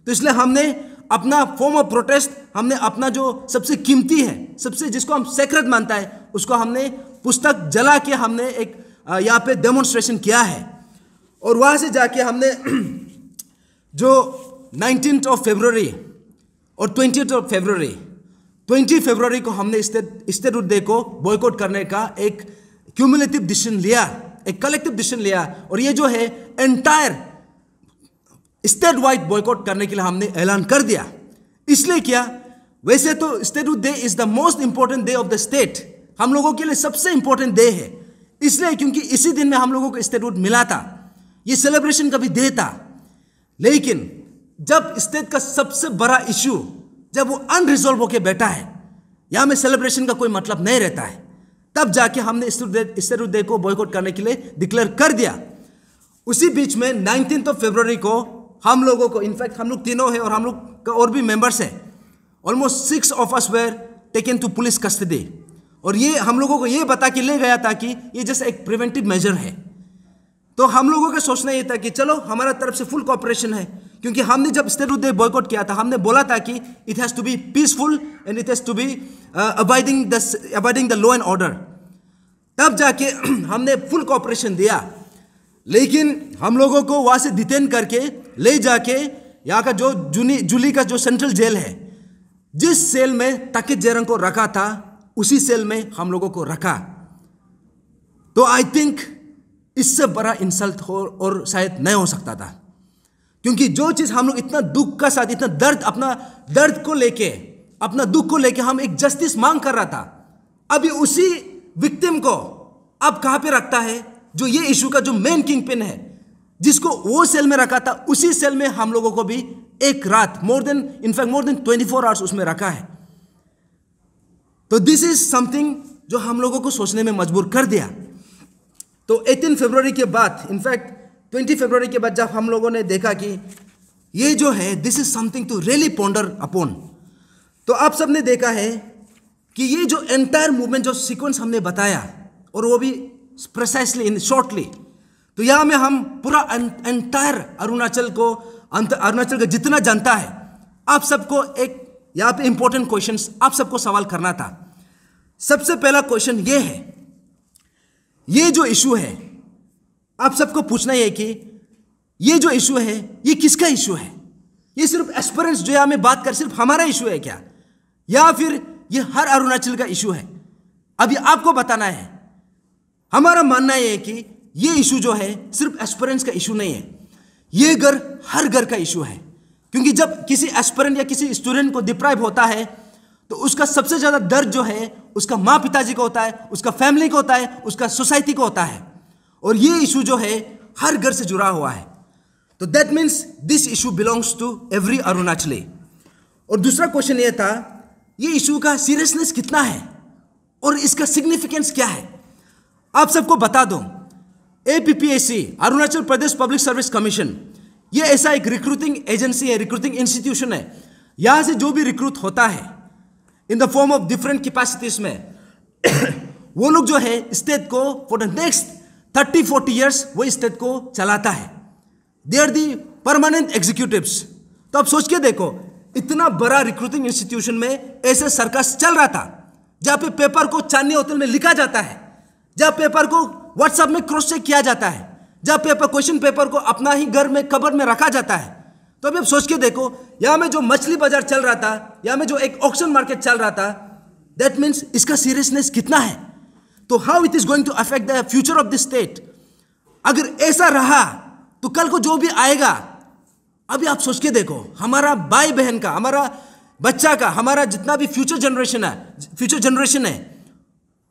तो इसलिए हमने अपना फॉर्म ऑफ प्रोटेस्ट, हमने अपना जो सबसे कीमती है, सबसे जिसको हम सेक्रेट मानता है, उसको हमने पुस्तक जला के हमने एक यहाँ पे डेमोन्स्ट्रेशन किया है। और वहाँ से जाके हमने जो 19 फरवरी और 20 फरवरी, 20 फरवरी को हमने स्टेटहुड डे को बॉयकॉट करने का एक क्यूमुलेटिव डिसीजन लिया, एक कलेक्टिव डिसीजन लिया। और ये जो है एंटायर स्टेट वाइड बॉयकॉट करने के लिए हमने ऐलान कर दिया। इसलिए क्या, वैसे तो statehood day is the most important day of the state, हम लोगों के लिए सबसे इंपॉर्टेंट डे है, इसलिए क्योंकि इसी दिन में हम लोगों को स्टेटहुड मिला था, ये सेलिब्रेशन का भी डे था। लेकिन जब स्टेट का सबसे बड़ा इश्यू जब वो अनरिजॉल्व होके बैठा है, यहाँ में सेलिब्रेशन का कोई मतलब नहीं रहता है, तब जाके हमने स्टेटहुड डे को बॉयकॉट करने के लिए डिक्लेयर कर दिया। उसी बीच में 19 फरवरी को हम लोगों को, इनफैक्ट हम लोग तीनों हैं और हम लोग का और भी मेंबर्स हैं, almost 6 of us were taken to police custody. और ये हम लोगों को ये बता के ले गया था कि ये जैसे एक प्रिवेंटिव मेजर है। तो हम लोगों का सोचना ये था कि चलो हमारा तरफ से फुल कोऑपरेशन है, क्योंकि हमने जब स्टेटहुड डे बॉयकॉट किया था, हमने बोला था कि it has to be peaceful and it has to be abiding the law and order. तब जाके हमने फुल कोऑपरेशन दिया। लेकिन हम लोगों को वहाँ से डिटेन करके ले जाके यहाँ का जो जुली का जो सेंट्रल जेल है, जिस सेल में ताकित जेरंग को रखा था, उसी सेल में हम लोगों को रखा। तो आई थिंक इससे बड़ा इंसल्ट हो और शायद नहीं हो सकता था, क्योंकि जो चीज़ हम लोग इतना दुख का साथ, इतना दर्द, अपना दर्द को लेके, अपना दुख को लेके हम एक जस्टिस मांग कर रहा था, अभी उसी विक्टिम को अब कहाँ पे रखता है, जो ये इशू का जो मेन किंग पिन है, जिसको वो सेल में रखा था, उसी सेल में हम लोगों को भी एक रात मोर देन 24 आवर्स उसमें रखा है। तो दिस इज समथिंग जो हम लोगों को सोचने में मजबूर कर दिया। तो 18 फरवरी के बाद, इनफैक्ट 20 फरवरी के बाद जब हम लोगों ने देखा कि ये जो है this is something to really ponder upon, तो आप सबने देखा है कि ये जो एंटायर मूवमेंट जो सीक्वेंस हमने बताया, और वो भी प्रिसाइसली इन शॉर्टली, तो यहाँ में हम पूरा एंटायर अरुणाचल का जितना जनता है, आप सबको एक यहाँ पे इंपॉर्टेंट क्वेश्चंस आप सबको सवाल करना था। सबसे पहला क्वेश्चन ये है, ये जो इशू है आप सबको पूछना है कि ये जो इशू है ये किसका इशू है? ये सिर्फ एस्पिरेंट्स जो यहाँ में बात कर सिर्फ हमारा इशू है क्या, या फिर ये हर अरुणाचल का इशू है? अभी आपको बताना है। हमारा मानना है कि ये इशू जो है सिर्फ एस्पिरेंट्स का इशू नहीं है, ये हर घर का इशू है। क्योंकि जब किसी एस्पिरेंट या किसी स्टूडेंट को डिप्राइव होता है तो उसका सबसे ज़्यादा दर्द जो है उसका माँ पिताजी को होता है, उसका फैमिली को होता है, उसका सोसाइटी को होता है, और ये इशू जो है हर घर से जुड़ा हुआ है। तो that means this issue belongs to every Arunachali. और दूसरा क्वेश्चन ये था, ये इशू का सीरियसनेस कितना है और इसका सिग्निफिकेंस क्या है? आप सबको बता दूं, APPSC Arunachal Pradesh public service commission, ये ऐसा एक रिक्रूटिंग एजेंसी है, रिक्रूटिंग इंस्टीट्यूशन है। यहाँ से जो भी रिक्रूट होता है in the form of different capacities में वो लोग जो है स्टेट को फॉर द नेक्स्ट 30-40 ईयर्स वो स्टेट को चलाता है। They are the permanent executives. तो आप सोच के देखो, इतना बड़ा रिक्रूटिंग इंस्टीट्यूशन में ऐसे सर्कस चल रहा था, जहाँ पे पेपर को चांदनी होटल में लिखा जाता है, जहाँ पेपर को व्हाट्सएप में क्रॉस चेक किया जाता है, जहाँ क्वेश्चन पेपर को अपना ही घर में कबर्ड में रखा जाता है। तो अभी आप सोच के देखो, यहाँ में जो मछली बाजार चल रहा था, यहाँ में जो एक ऑक्शन मार्केट चल रहा था, दैट मीन्स इसका सीरियसनेस कितना है। तो how it is going to affect the future of the state. अगर ऐसा रहा तो कल को जो भी आएगा, अभी आप सोच के देखो, हमारा भाई बहन का, हमारा बच्चा का, हमारा जितना भी फ्यूचर जनरेशन है,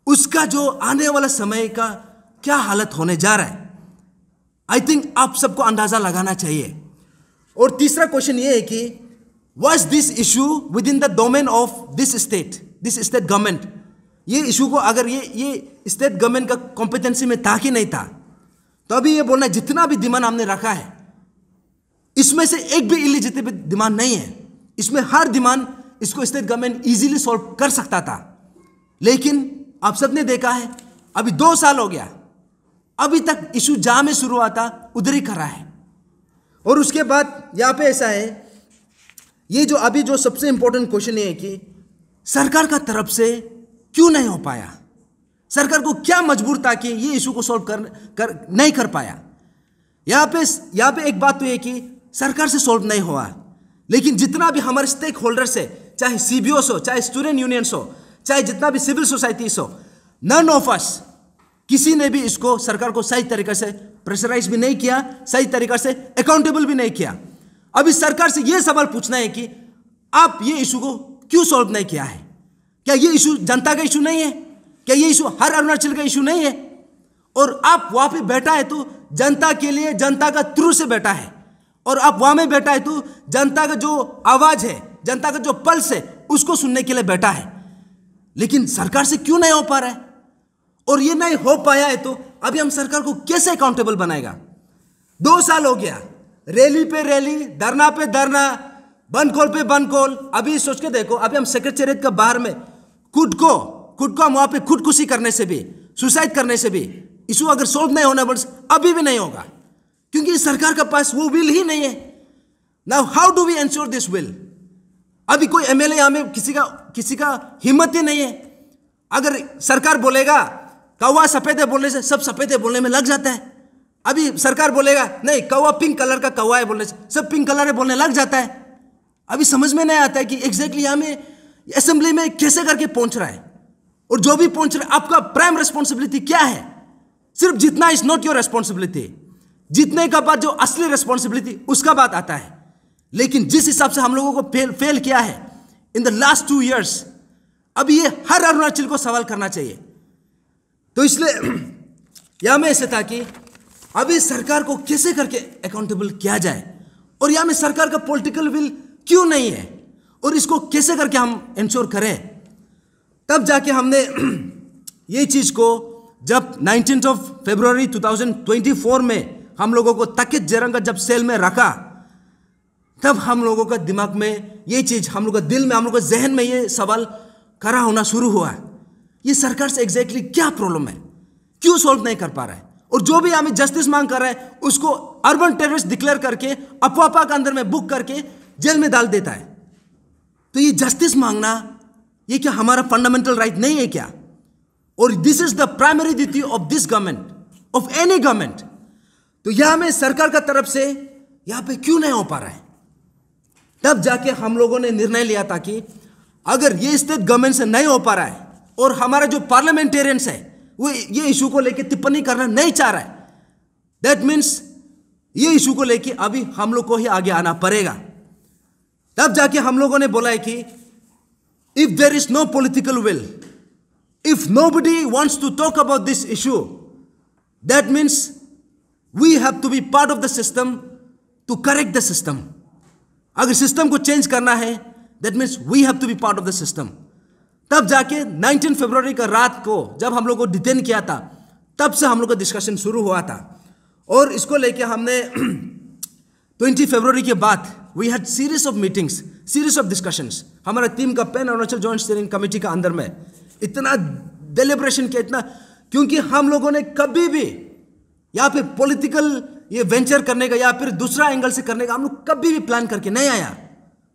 उसका जो आने वाला समय का क्या हालत होने जा रहा है, आई थिंक आप सबको अंदाजा लगाना चाहिए। और तीसरा क्वेश्चन ये है कि was this issue with in the domain of this state government. ये इशू को अगर ये स्टेट गवर्नमेंट का कॉम्पिटेंसी में था कि नहीं था, तो अभी ये बोलना जितना भी डिमांड हमने रखा है, इसमें से एक भी इलिजिटिमेट डिमांड नहीं है। इसमें हर डिमांड इसको स्टेट गवर्नमेंट इजीली सॉल्व कर सकता था। लेकिन आप सबने देखा है, अभी 2 साल हो गया, अभी तक इशू जहां में शुरू हुआ था उधर ही कर रहा है। और उसके बाद यहाँ पे ऐसा है, ये जो अभी जो सबसे इंपॉर्टेंट क्वेश्चन ये है कि सरकार का तरफ से क्यों नहीं हो पाया, सरकार को क्या मजबूर था कि ये इशू को सॉल्व नहीं कर पाया। यहाँ पे एक बात तो है कि सरकार से सॉल्व नहीं हुआ, लेकिन जितना भी हमारे स्टेक होल्डर्स है, चाहे CBOs हो, चाहे स्टूडेंट यूनियंस हो, चाहे जितना भी सिविल सोसाइटीज हो, नन ऑफ अस, किसी ने भी इसको सरकार को सही तरीके से प्रेशराइज भी नहीं किया, सही तरीके से अकाउंटेबल भी नहीं किया। अभी सरकार से यह सवाल पूछना है कि आप ये इशू को क्यों सॉल्व नहीं किया है? क्या ये इशू जनता का इशू नहीं है? क्या ये इशू हर अरुणाचल का इशू नहीं है? और आप वहां पे बैठा है तो जनता के लिए, जनता का थ्रू से बैठा है, और आप वहां में बैठा है तो जनता का जो आवाज है, जनता का जो पल्स है, उसको सुनने के लिए बैठा है। लेकिन सरकार से क्यों नहीं हो पा रहा है? और ये नहीं हो पाया है तो अभी हम सरकार को कैसे अकाउंटेबल बनाएगा? 2 साल हो गया, रैली पे रैली, धरना पे धरना, बंद पे बंद। अभी सोच के देखो, अभी हम सेक्रेटेरिएट के बाहर में खुद को हम वहां पे खुदकुशी करने से भी, सुसाइड करने से भी इशू अगर सोल्व नहीं होना, बस अभी भी नहीं होगा, क्योंकि सरकार के पास वो विल ही नहीं है। Now how do we ensure this will? अभी कोई MLA यहाँ में किसी का हिम्मत ही नहीं है। अगर सरकार बोलेगा कौवा सफेद है, बोलने से सब सफेद है बोलने में लग जाता है। अभी सरकार बोलेगा नहीं, कौवा पिंक कलर का कौवा है, बोलने से सब पिंक कलर है बोलने लग जाता है। अभी समझ में नहीं आता है कि एग्जैक्टली यहाँ में असेंबली में कैसे करके पहुंच रहा है, और जो भी पहुंच रहा है आपका प्राइम रिस्पॉन्सिबिलिटी क्या है? सिर्फ जितना इज नॉट योर रिस्पॉन्सिबिलिटी, जितने का बात जो असली रिस्पॉन्सिबिलिटी उसका बात आता है। लेकिन जिस हिसाब से हम लोगों को फेल किया है इन द लास्ट 2 इयर्स, अभी ये हर अरुणाचल को सवाल करना चाहिए। तो इसलिए यहाँ में ऐसे था कि अभी सरकार को कैसे करके अकाउंटेबल किया जाए, और यहाँ में सरकार का पॉलिटिकल विल क्यों नहीं है, और इसको कैसे करके हम इंश्योर करें। तब जाके हमने ये चीज़ को जब 19 फरवरी 2024 में हम लोगों को तकित जरंगा जब सेल में रखा, तब हम लोगों का दिमाग में ये चीज़, हम लोग का दिल में, हम लोग का जहन में ये सवाल खड़ा होना शुरू हुआ, ये सरकार से एग्जैक्टली क्या प्रॉब्लम है, क्यों सॉल्व नहीं कर पा रहा है, और जो भी हमें जस्टिस मांग कर रहा है उसको अर्बन टेररिस्ट डिक्लेयर करके अफवाह के अंदर में बुक करके जेल में डाल देता है। तो ये जस्टिस मांगना, ये क्या हमारा फंडामेंटल राइट नहीं है क्या? और this is the primary duty of this government, of any government. तो यहां में सरकार का तरफ से यहां पे क्यों नहीं हो पा रहा है? तब जाके हम लोगों ने निर्णय लिया था कि अगर ये स्टेट गवर्नमेंट से नहीं हो पा रहा है और हमारा जो पार्लियामेंटेरियंस है वो ये इशू को लेके टिप्पणी करना नहीं चाह रहा है, दैट मीन्स ये इशू को लेके अभी हम लोग को ही आगे आना पड़ेगा। तब जाके हम लोगों ने बोला है कि if there is no political will, if nobody wants to talk about this issue, that means we have to be part of the system to correct the system. अगर सिस्टम को चेंज करना है, that means we have to be part of the system. तब जाके 19 फरवरी का रात को जब हम लोग को डिटेन किया था, तब से हम लोग का डिस्कशन शुरू हुआ था, और इसको लेके हमने 20 फरवरी के बाद we had series of meetings, series of discussions. हमारा टीम का pan Arunachal joint steering committee का अंदर में इतना डेलिब्रेशन किया, इतना, क्योंकि हम लोगों ने कभी भी यहाँ पे पॉलिटिकल ये वेंचर करने का या फिर दूसरा एंगल से करने का हम लोग कभी भी प्लान करके नहीं आया।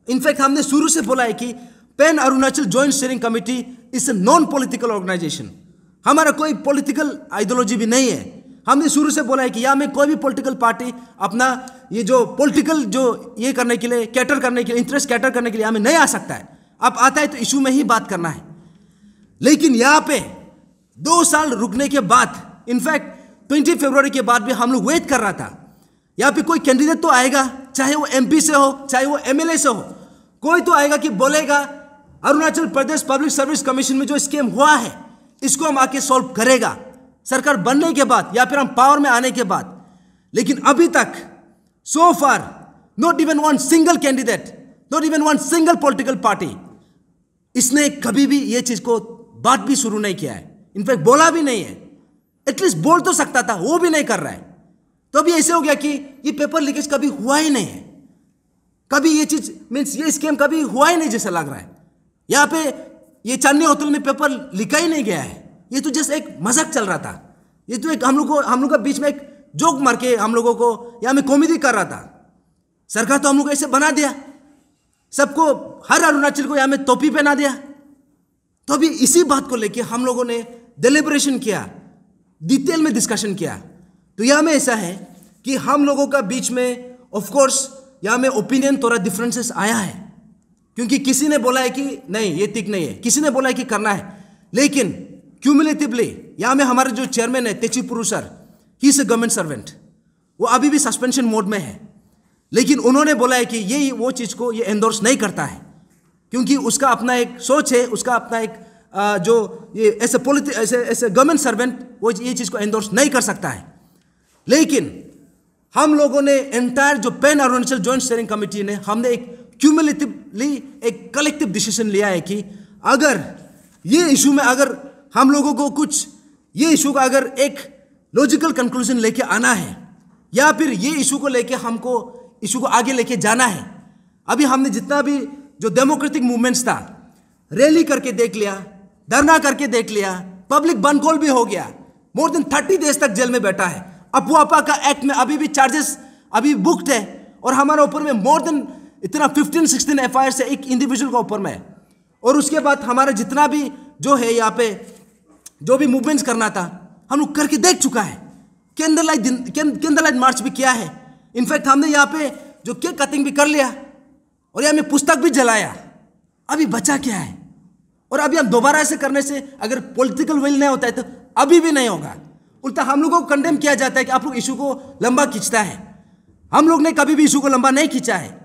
इनफैक्ट हमने शुरू से बोला है कि pan Arunachal joint steering committee is a non political organisation. हमारा कोई पॉलिटिकल आइडियोलॉजी भी नहीं है। हमने शुरू से बोला है कि यहाँ में कोई भी पॉलिटिकल पार्टी अपना ये जो पॉलिटिकल जो ये करने के लिए, कैटर करने के लिए, इंटरेस्ट कैटर करने के लिए हमें नहीं आ सकता है। अब आता है तो इशू में ही बात करना है। लेकिन यहाँ पे 2 साल रुकने के बाद, इनफैक्ट 20 फरवरी के बाद भी हम लोग वेट कर रहा था, यहाँ पे कोई कैंडिडेट तो आएगा, चाहे वो MP से हो, चाहे वो MLA से हो, कोई तो आएगा कि बोलेगा Arunachal Pradesh public service commission में जो स्कैम हुआ है इसको हम आके सॉल्व करेगा, सरकार बनने के बाद या फिर हम पावर में आने के बाद। लेकिन अभी तक so far not even one single candidate, not even one single political party, इसने कभी भी ये चीज को बात भी शुरू नहीं किया है। इनफैक्ट बोला भी नहीं है। एटलीस्ट बोल तो सकता था, वो भी नहीं कर रहा है। तो अभी ऐसे हो गया कि ये पेपर लीकेज कभी हुआ ही नहीं है, कभी ये चीज मीन्स ये स्कैम कभी हुआ ही नहीं जैसा लग रहा है। यहाँ पे ये चांदनी होटल में पेपर लिखा ही नहीं गया है, ये तो जस्ट एक मजाक चल रहा था। ये तो एक हम लोग का बीच में एक जोक मार के हम लोगों को यहाँ में कॉमेडी कर रहा था। सरकार तो हम लोग को ऐसे बना दिया, सबको, हर अरुणाचल को यहाँ में टोपी पहना दिया। तो अभी इसी बात को लेके हम लोगों ने डेलिब्रेशन किया, डिटेल में डिस्कशन किया। तो यहाँ में ऐसा है कि हम लोगों का बीच में ऑफ कोर्स यहाँ में ओपिनियन थोड़ा डिफरेंसेस आया है, क्योंकि किसी ने बोला है कि नहीं ये ठीक नहीं है, किसी ने बोला है कि करना है। लेकिन क्यूमुलेटिवली यहाँ में हमारे जो चेयरमैन है Techipuru sir, he is a government servant, वो अभी भी सस्पेंशन मोड में है। लेकिन उन्होंने बोला है कि ये वो चीज़ को ये एंडोर्स नहीं करता है, क्योंकि उसका अपना एक सोच है, उसका अपना एक जो ये ऐसे गवर्नमेंट सर्वेंट वो ये चीज़ को एंडोर्स नहीं कर सकता है। लेकिन हम लोगों ने एंटायर जो pan Arunachal joint steering committee ने, हमने एक क्यूमुलेटिवली एक कलेक्टिव डिसीजन लिया है कि अगर ये इशू में अगर हम लोगों को कुछ ये इशू का अगर एक लॉजिकल कंक्लूजन लेके आना है या फिर ये इशू को लेके हमको इशू को आगे लेके जाना है, अभी हमने जितना भी जो डेमोक्रेटिक मूवमेंट्स था, रैली करके देख लिया, धरना करके देख लिया, पब्लिक बंद कॉल भी हो गया, मोर देन 30 डेज तक जेल में बैठा है। अफवाह का एक्ट में अभी भी चार्जेस अभी बुक्ड है, और हमारे ऊपर में मोर देन इतना 15-16 FIR है एक इंडिविजुअल का ऊपर में। और उसके बाद हमारा जितना भी जो है यहाँ पे जो भी मूवमेंट्स करना था हम लोग करके देख चुका है। कैंडल लाइट मार्च भी किया है। इनफैक्ट हमने यहाँ पे जो केक कटिंग भी कर लिया और यहाँ में पुस्तक भी जलाया। अभी बचा क्या है? और अभी हम दोबारा ऐसे करने से अगर पॉलिटिकल विल नहीं होता है तो अभी भी नहीं होगा। उल्टा हम लोगों को कंडेम किया जाता है कि आप लोग इशू को लंबा खींचता है। हम लोग ने कभी भी इशू को लंबा नहीं खींचा है।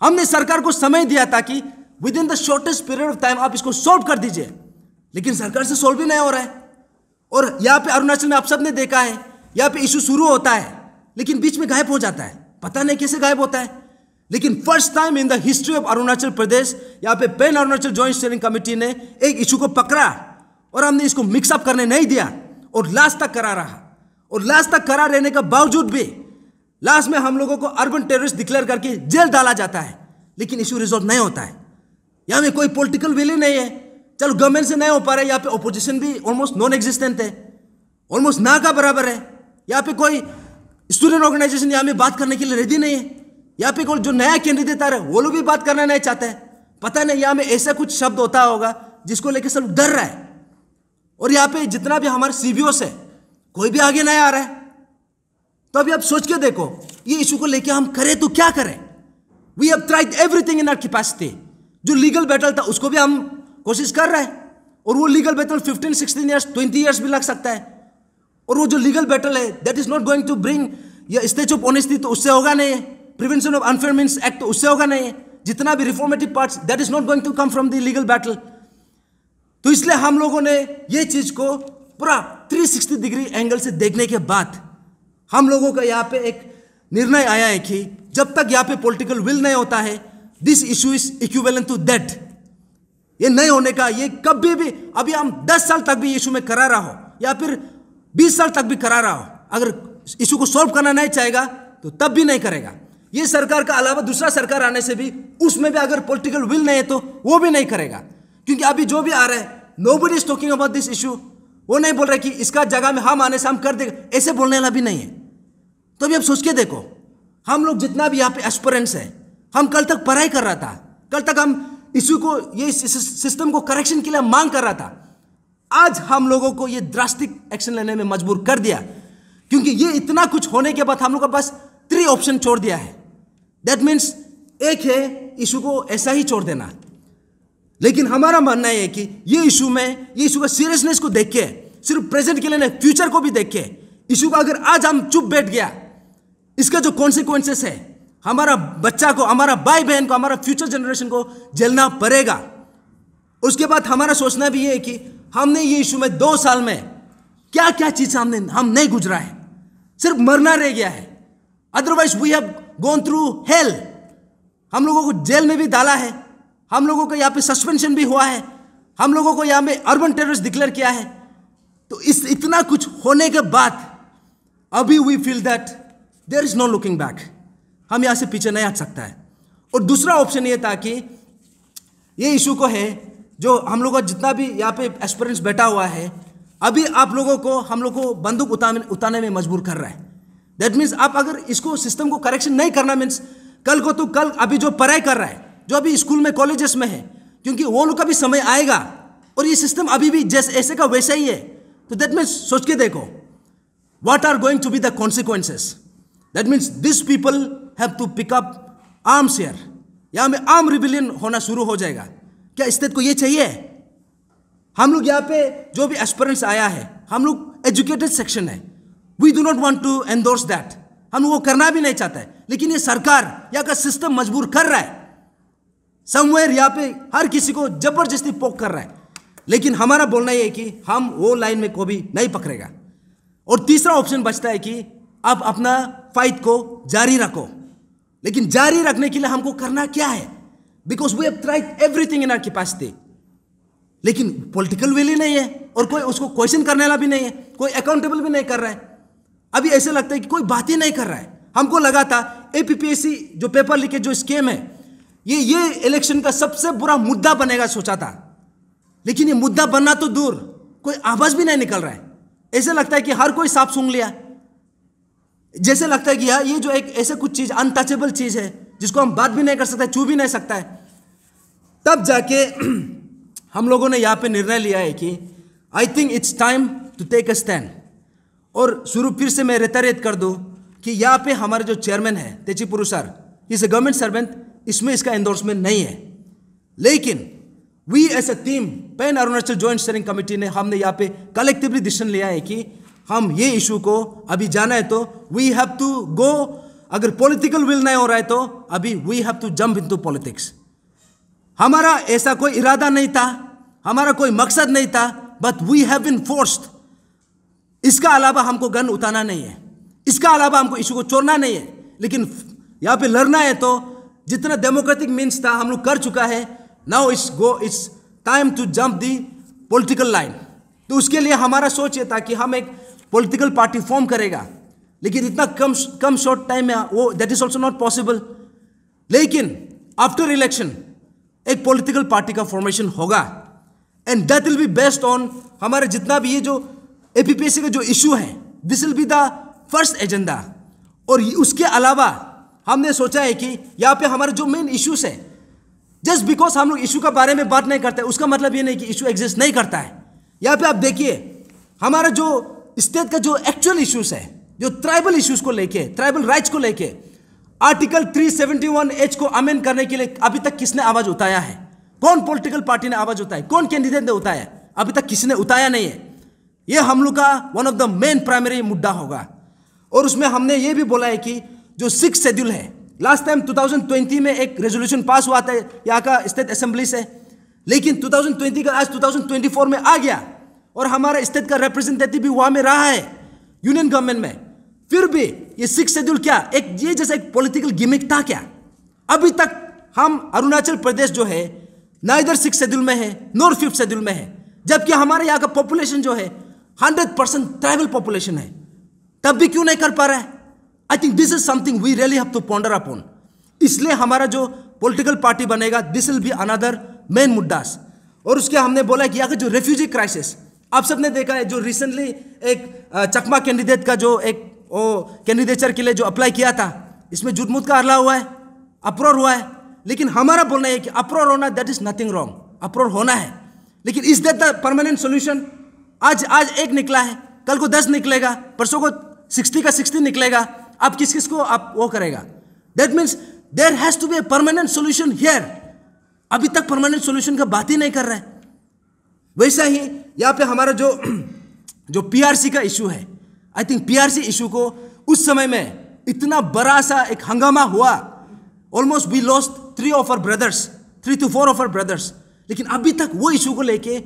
हमने सरकार को समय दिया था कि with in the shortest period of time आप इसको सॉल्व कर दीजिए, लेकिन सरकार से सॉल्व भी नहीं हो रहा है। और यहाँ पे अरुणाचल में आप सब ने देखा है, यहाँ पे इशू शुरू होता है लेकिन बीच में गायब हो जाता है, पता नहीं कैसे गायब होता है। लेकिन first time in the history of Arunachal Pradesh यहाँ पे pan Arunachal joint steering committee ने एक इशू को पकड़ा और हमने इसको मिक्सअप करने नहीं दिया और लास्ट तक करा रहा। और लास्ट तक करा रहने का बावजूद भी लास्ट में हम लोगों को अर्बन टेररिस्ट डिक्लेयर करके जेल डाला जाता है, लेकिन इशू रिजॉल्व नहीं होता है। यहाँ में कोई पॉलिटिकल विल ही नहीं है। चलो गवर्नमेंट से नहीं हो पा रहा है, यहाँ पे ओपोजिशन भी ऑलमोस्ट नॉन एग्जिस्टेंट है, ऑलमोस्ट ना का बराबर है। यहाँ पे कोई स्टूडेंट ऑर्गेनाइजेशन यहाँ में बात करने के लिए रेडी नहीं है। यहाँ पे कोई जो नया कैंडिडेट आ रहा है वो लोग भी बात करना नहीं चाहते हैं। पता नहीं यहाँ में ऐसा कुछ शब्द होता होगा जिसको लेकर सब डर रहा है। और यहाँ पे जितना भी हमारे सीबीओस है कोई भी आगे नहीं आ रहा है। तो अभी आप सोच के देखो ये इशू को लेके हम करें तो क्या करें। We have tried everything in our capacity. जो लीगल बैटल था उसको भी हम कोशिश कर रहे हैं, और वो लीगल बैटल 15, 16 ईयर्स 20 ईयर्स भी लग सकता है। और वो जो लीगल बैटल है that is not going to bring या स्टेज ऑफ ऑनेस्टी तो उससे होगा नहीं है, prevention of unfair means act तो उससे होगा नहीं है, जितना भी reformative parts that is not going to come from the legal battle. तो इसलिए हम लोगों ने ये चीज को पूरा 360 डिग्री एंगल से देखने के बाद हम लोगों का यहाँ पे एक निर्णय आया है कि जब तक यहाँ पे पॉलिटिकल विल नहीं होता है this issue is equivalent to that. ये नहीं होने का, ये कभी भी अभी हम 10 साल तक भी इशू में करा रहा हो या फिर 20 साल तक भी करा रहा हो, अगर इशू को सॉल्व करना नहीं चाहेगा तो तब भी नहीं करेगा। ये सरकार का अलावा दूसरा सरकार आने से भी उसमें भी अगर पॉलिटिकल विल नहीं है तो वो भी नहीं करेगा। क्योंकि अभी जो भी आ रहा है nobody is talking about this issue. वो नहीं बोल रहे कि इसका जगह में हम आने से हम कर देंगे, ऐसे बोलने वाला भी नहीं है। तो अभी आप सोच के देखो, हम लोग जितना भी यहाँ पे एस्पिरेंट्स है, हम कल तक पढ़ाई कर रहा था, कल तक हम इशू को ये सिस्टम को करेक्शन के लिए मांग कर रहा था। आज हम लोगों को ये ड्रास्टिक एक्शन लेने में मजबूर कर दिया, क्योंकि ये इतना कुछ होने के बाद हम लोग का बस 3 ऑप्शन छोड़ दिया है। दैट मीन्स एक है इशू को ऐसा ही छोड़ देना, लेकिन हमारा मानना है कि ये इशू का सीरियसनेस को देख के, सिर्फ प्रेजेंट के लिए नहीं फ्यूचर को भी देख के, इशू का अगर आज हम चुप बैठ गया, इसका जो कॉन्सिक्वेंसेस है हमारा बच्चा को, हमारा भाई बहन को, हमारा फ्यूचर जनरेशन को झेलना पड़ेगा। उसके बाद हमारा सोचना भी ये है कि हमने ये इशू में 2 साल में क्या क्या चीज हम नहीं गुजरा है, सिर्फ मरना रह गया है। Otherwise we have gone through hell. हम लोगों को जेल में भी डाला है, हम लोगों को यहाँ पे सस्पेंशन भी हुआ है, हम लोगों को यहाँ में अर्बन टेररिस्ट डिक्लेयर किया है। तो इस इतना कुछ होने के बाद अभी we feel that there is no looking back. हम यहाँ से पीछे नहीं हट सकता है। और दूसरा ऑप्शन ये था कि ये इशू को है जो हम लोग का जितना भी यहाँ पे एस्पिरेंट्स बैठा हुआ है, अभी आप लोगों को हम लोग को बंदूक उतारने में मजबूर कर रहा है। दैट मीन्स आप अगर इसको सिस्टम को करेक्शन नहीं करना, मीन्स कल को तो कल अभी जो पढ़ाई कर रहा है, जो अभी स्कूल में कॉलेजेस में है, क्योंकि वो लोग का भी समय आएगा और ये सिस्टम अभी भी जैसे ऐसे का वैसा ही है। तो दैट मीन्स सोच के देखो what are going to be the consequences. That means this people have to pick up arms here. यहाँ में आर्म रिबिलियन होना शुरू हो जाएगा। क्या स्टेट को ये चाहिए? हम लोग यहाँ पे जो भी एस्पिरेंट्स आया है, हम लोग एजुकेटेड सेक्शन है, we do not want to endorse that. हम वो करना भी नहीं चाहते, लेकिन ये सरकार यहाँ का सिस्टम मजबूर कर रहा है। समवेयर यहाँ पे हर किसी को जबरदस्ती पोक कर रहा है। लेकिन हमारा बोलना ये है कि हम वो लाइन में को भी नहीं पकड़ेगा। और तीसरा ऑप्शन बचता है कि आप अपना फाइट को जारी रखो। लेकिन जारी रखने के लिए हमको करना क्या है? Because we have tried everything in our capacity, लेकिन पॉलिटिकल विल ही नहीं है और कोई उसको क्वेश्चन करने वाला भी नहीं है, कोई अकाउंटेबल भी नहीं कर रहा है। अभी ऐसे लगता है कि कोई बात ही नहीं कर रहा है। हमको लगा था एपीपीएससी जो पेपर लीकेज जो स्कीम है, ये इलेक्शन का सबसे बुरा मुद्दा बनेगा सोचा था, लेकिन ये मुद्दा बनना तो दूर, कोई आवाज भी नहीं निकल रहा है। ऐसे लगता है कि हर कोई सांप सूंघ लिया, जैसे लगता है कि यार ये जो एक ऐसे कुछ चीज अनटचेबल चीज है जिसको हम बात भी नहीं कर सकते, छू भी नहीं सकता है। तब जाके हम लोगों ने यहाँ पे निर्णय लिया है कि I think it's time to take a stand. और शुरू फिर से मैं रेतरेत कर दूं कि यहाँ पे हमारे जो चेयरमैन है Techipuru sir, is a government servant, इसमें इसका एंडोर्समेंट नहीं है। लेकिन we as a team pan Arunachal joint steering committee ने हमने यहाँ पे कलेक्टिवली डिसीजन लिया है कि हम ये इशू को अभी जाना है तो वी हैव टू गो। अगर पॉलिटिकल विल नहीं हो रहा है तो अभी we have to jump into politics. हमारा ऐसा कोई इरादा नहीं था, हमारा कोई मकसद नहीं था, but we have been forced. इसका अलावा हमको गन उतारना नहीं है, इसका अलावा हमको इशू को छोड़ना नहीं है, लेकिन यहाँ पे लड़ना है तो जितना डेमोक्रेटिक मीन्स था हम लोग कर चुका है। Now it's time to jump the political line. तो उसके लिए हमारा सोच ये था कि हम एक पॉलिटिकल पार्टी फॉर्म करेगा, लेकिन इतना कम शॉर्ट टाइम में वो that is also not possible. लेकिन आफ्टर इलेक्शन एक पॉलिटिकल पार्टी का फॉर्मेशन होगा and that will be based on हमारे जितना भी ये जो एपीपीएससी का जो इशू है, this will be the first agenda. और उसके अलावा हमने सोचा है कि यहाँ पे हमारे जो मेन इश्यूज है, जस्ट बिकॉज हम लोग इशू के बारे में बात नहीं करते उसका मतलब ये नहीं कि इशू एग्जिस्ट नहीं करता है। यहाँ पे आप देखिए हमारा जो स्टेट का जो एक्चुअल इश्यूज है, जो ट्राइबल इश्यूज को लेके, ट्राइबल राइट्स को लेके, आर्टिकल 371H को अमेंड करने के लिए अभी तक किसने आवाज उठाया है? कौन पॉलिटिकल पार्टी ने आवाज उठाई? कौन कैंडिडेट ने उठाया? अभी तक किसी ने उठाया नहीं है। ये हम लोग का one of the main primary मुद्दा होगा। और उसमें हमने ये भी बोला है कि जो 6 शेड्यूल है, लास्ट टाइम 2020 में एक रेजोल्यूशन पास हुआ था यहाँ का स्टेट असेंबली से, लेकिन 2020 का आज 2024 में आ गया और हमारा स्टेट का रिप्रेजेंटेटिव भी वहाँ में रहा है यूनियन गवर्नमेंट में। फिर भी ये 6 शेड्यूल क्या एक ये जैसा एक पॉलिटिकल गिमिक था क्या? अभी तक हम अरुणाचल प्रदेश जो है ना इधर 6 शेड्यूल में है नॉर 5th शेड्यूल में है, जबकि हमारे यहाँ का पॉपुलेशन जो है 100% ट्राइबल पॉपुलेशन है, तब भी क्यों नहीं कर पा रहा है? I think this is something we really have to ponder upon. इसलिए हमारा जो पॉलिटिकल पार्टी बनेगा this will be another main मुद्दास। और उसके हमने बोला कि यहाँ का जो रेफ्यूजी क्राइसिस आप सबने देखा है, जो रिसेंटली एक चकमा कैंडिडेट का जो एक कैंडिडेचर के लिए जो अप्लाई किया था, इसमें झूठ-मूठ का हल्ला हुआ है, अप्रोर हुआ है। लेकिन हमारा बोलना है कि अप्रोर होना दैट इज नथिंग रॉन्ग, अप्रोर होना है, लेकिन is that the permanent solution? आज एक निकला है, कल को 10 निकलेगा, परसों को 60 का 60 निकलेगा, आप किस किस को आप वो करेगा? That means there has to be a permanent solution here. अभी तक परमानेंट सोल्यूशन का बात ही नहीं कर रहा है। वैसा ही यहाँ पे हमारा जो पीआरसी का इशू है, आई थिंक पीआरसी इशू को उस समय में इतना बड़ा सा एक हंगामा हुआ, almost we lost 3 of our brothers, 3 to 4 of our brothers। लेकिन अभी तक वो इशू को लेके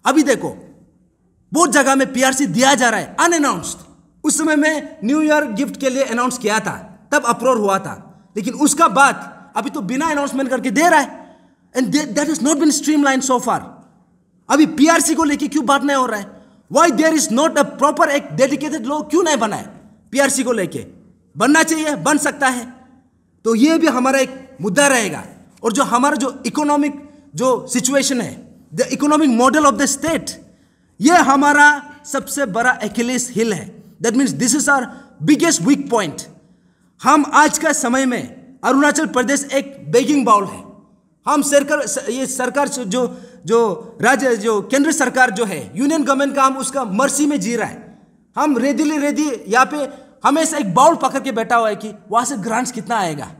अभी देखो बहुत जगह में पीआरसी दिया जा रहा है अनअनाउंस्ड। उस समय में न्यू ईयर गिफ्ट के लिए अनाउंस किया था, तब अप्रोर हुआ था, लेकिन उसका बाद अभी तो बिना अनाउंसमेंट करके दे रहा है and that is not been streamline so far. अभी पीआरसी को लेके क्यों बात नहीं हो रहा है? Why there is not a proper एक डेडिकेटेड लॉ क्यों नहीं बना है पीआरसी को लेके? बनना चाहिए, बन सकता है। तो ये भी हमारा एक मुद्दा रहेगा। और जो हमारा जो इकोनॉमिक जो सिचुएशन है, the economic model of the state, ये हमारा सबसे बड़ा एक्यूलेस हिल है। That means this is our biggest weak point. हम आज का समय में अरुणाचल प्रदेश एक बेगिंग बाउल है। हम सरकार जो राज्य जो केंद्र सरकार जो है यूनियन गवर्नमेंट का, हम उसका मर्सी में जी रहा है। हम रेडी यहाँ पे हमेशा एक बाउल पकड़ के बैठा हुआ है कि वहां से ग्रांट्स कितना आएगा,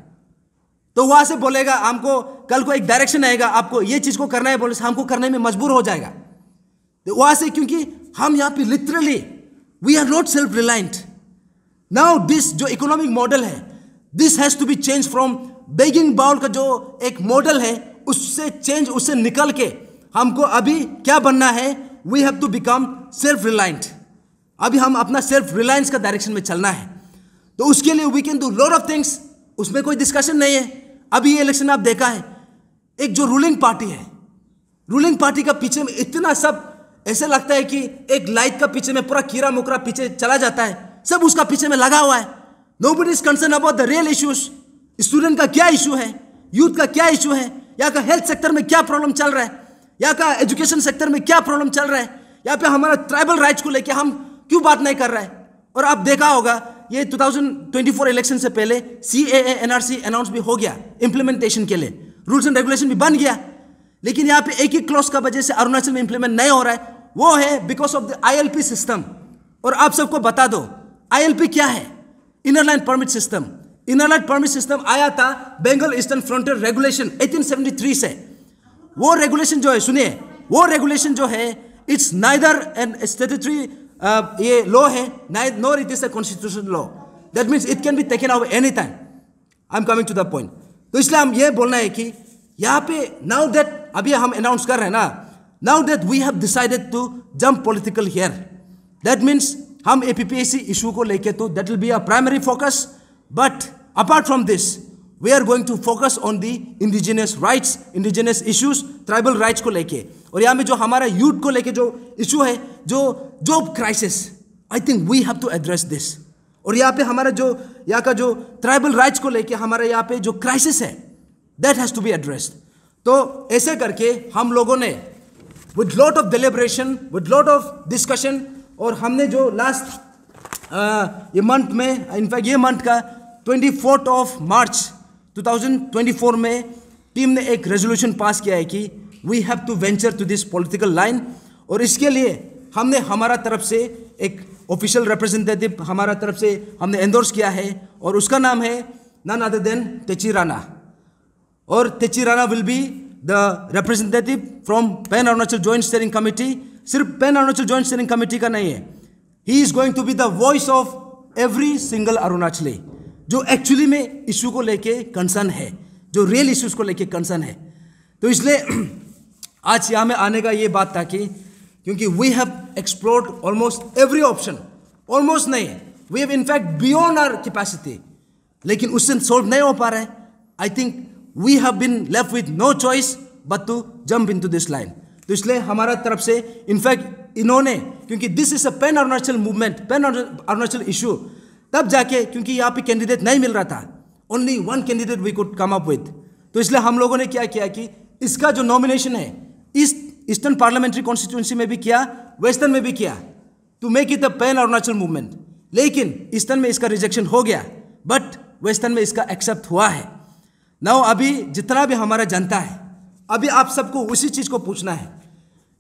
तो वहां से बोलेगा हमको कल को एक डायरेक्शन आएगा, आपको ये चीज को करना है, बोले हमको करने में मजबूर हो जाएगा। तो वहां से क्योंकि हम यहाँ पे literally we are not self reliant. Now this जो इकोनॉमिक मॉडल है, this has to be change from begging bowl का जो एक मॉडल है उससे निकल के हमको अभी क्या बनना है? We have to become self reliant. अभी हम अपना सेल्फ रिलायंस का डायरेक्शन में चलना है। तो उसके लिए we can do lot of things, उसमें कोई डिस्कशन नहीं है। अभी ये इलेक्शन आप देखा है, एक जो रूलिंग पार्टी है, रूलिंग पार्टी का पीछे में इतना सब ऐसे लगता है कि एक लाइट का पीछे में पूरा कीड़ा मुकरा पीछे चला जाता है, सब उसका पीछे में लगा हुआ है। Nobody is concern about the real issues. Student का क्या इशू है, यूथ का क्या इशू है, यहाँ का हेल्थ सेक्टर में क्या प्रॉब्लम चल रहा है, यहाँ का एजुकेशन सेक्टर में क्या प्रॉब्लम चल रहा है, यहाँ पे हमारा ट्राइबल राइट्स को लेके हम क्यों बात नहीं कर रहा है। और आप देखा होगा ये 2024 इलेक्शन से पहले CAA NRC अनाउंस भी हो गया इम्प्लीमेंटेशन के लिए, रूल्स एंड रेगुलेशन भी बन गया, लेकिन यहाँ पे एक ही क्लॉज का वजह से अरुणाचल में इंप्लीमेंट नहीं हो रहा है। वो है because of the ILP system. और आप सबको बता दो ILP क्या है? Inner line permit system. Inner line permit system आया था बंगाल ईस्टर्न फ्रंटियर रेगुलेशन 1873 से। वो रेगुलेशन जो है, सुनिए, वो रेगुलेशन जो है इट्स नाइदर एन स्टैट्यूटरी ये लॉ है, nor it is a constitutional law. That means it can be taken away any time. I am coming to the point. तो इसलिए हम ये बोलना है कि यहाँ पे नाउ दैट अभी हम अनाउंस कर रहे हैं ना, now that we have decided to jump political here, that means हम APPSC इशू को लेके तो that will be a primary focus, but apart from this we are going to focus on the indigenous rights, indigenous issues, tribal rights को लेके। और यहाँ में जो हमारा यूथ को लेके जो इशू है, जो job crisis, I think we have to address this. और यहाँ पे हमारा जो यहाँ का जो ट्राइबल राइट्स को लेके हमारे यहाँ पे जो क्राइसिस है, that has to be addressed. तो ऐसे करके हम लोगों ने with lot of deliberation, with lot of discussion, और हमने जो लास्ट ये मंथ में, इनफैक्ट ये मंथ का 24 मार्च 2024 में टीम ने एक रेजोल्यूशन पास किया है कि we have to venture to this political line. और इसके लिए हमने हमारा तरफ से एक ऑफिशियल रिप्रेजेंटेटिव हमारा तरफ से हमने एंडोर्स किया है, और उसका नाम है none other than Techi Rana. और Techi Rana will be the representative from pan Arunachal joint steering committee. सिर्फ pan Arunachal joint steering committee का नहीं है, he is going to be the voice of every single Arunachali जो एक्चुअली में इशू को लेके कंसर्न है, जो रियल इश्यूज को लेके कंसर्न है। तो इसलिए आज यहाँ में आने का ये बात था कि क्योंकि we have explored almost every option, almost नहीं, we have in fact beyond our capacity, लेकिन उससे सॉल्व नहीं हो पा रहा है। I think we have been left with no choice but to jump into this line. तो इसलिए हमारा तरफ से इनफैक्ट इन्होंने, क्योंकि this is a pan Arunachal movement, pan Arunachal issue, तब जाके क्योंकि यहाँ पे कैंडिडेट नहीं मिल रहा था, only one candidate we could come up with, तो इसलिए हम लोगों ने क्या किया कि इसका जो नॉमिनेशन है ईस्टर्न पार्लियामेंट्री कॉन्स्टिट्यूंसी में भी किया, वेस्टर्न में भी किया, to make it a pan Arunachal movement. लेकिन ईस्टर्न में इसका रिजेक्शन हो गया, बट वेस्टर्न में इसका एक्सेप्ट हुआ है। नाउ अभी जितना भी हमारा जनता है, अभी आप सबको उसी चीज़ को पूछना है।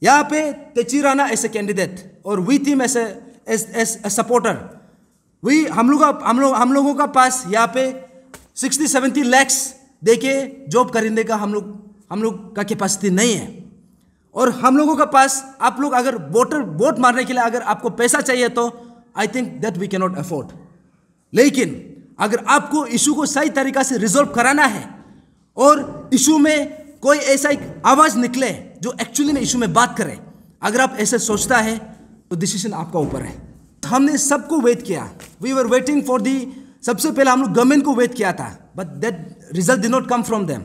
यहाँ पे Techi Rana as a candidate और we team as a supporter, हम लोगों का पास यहाँ पे 60-70 लैक्स देके जॉब खरीदने का हम लोग का कैपेसिटी नहीं है। और हम लोगों का पास, आप लोग अगर वोट मारने के लिए अगर आपको पैसा चाहिए तो I think that we can not afford. लेकिन अगर आपको इशू को सही तरीका से रिजॉल्व कराना है और इशू में कोई ऐसा एक आवाज़ निकले जो एक्चुअली में इशू में बात करे, अगर आप ऐसे सोचता है तो डिसीजन आपका ऊपर है। हमने सबको वेट किया, we were waiting for the, सबसे पहले हम लोग गवर्नमेंट को वेट किया था, but that result did not come from them.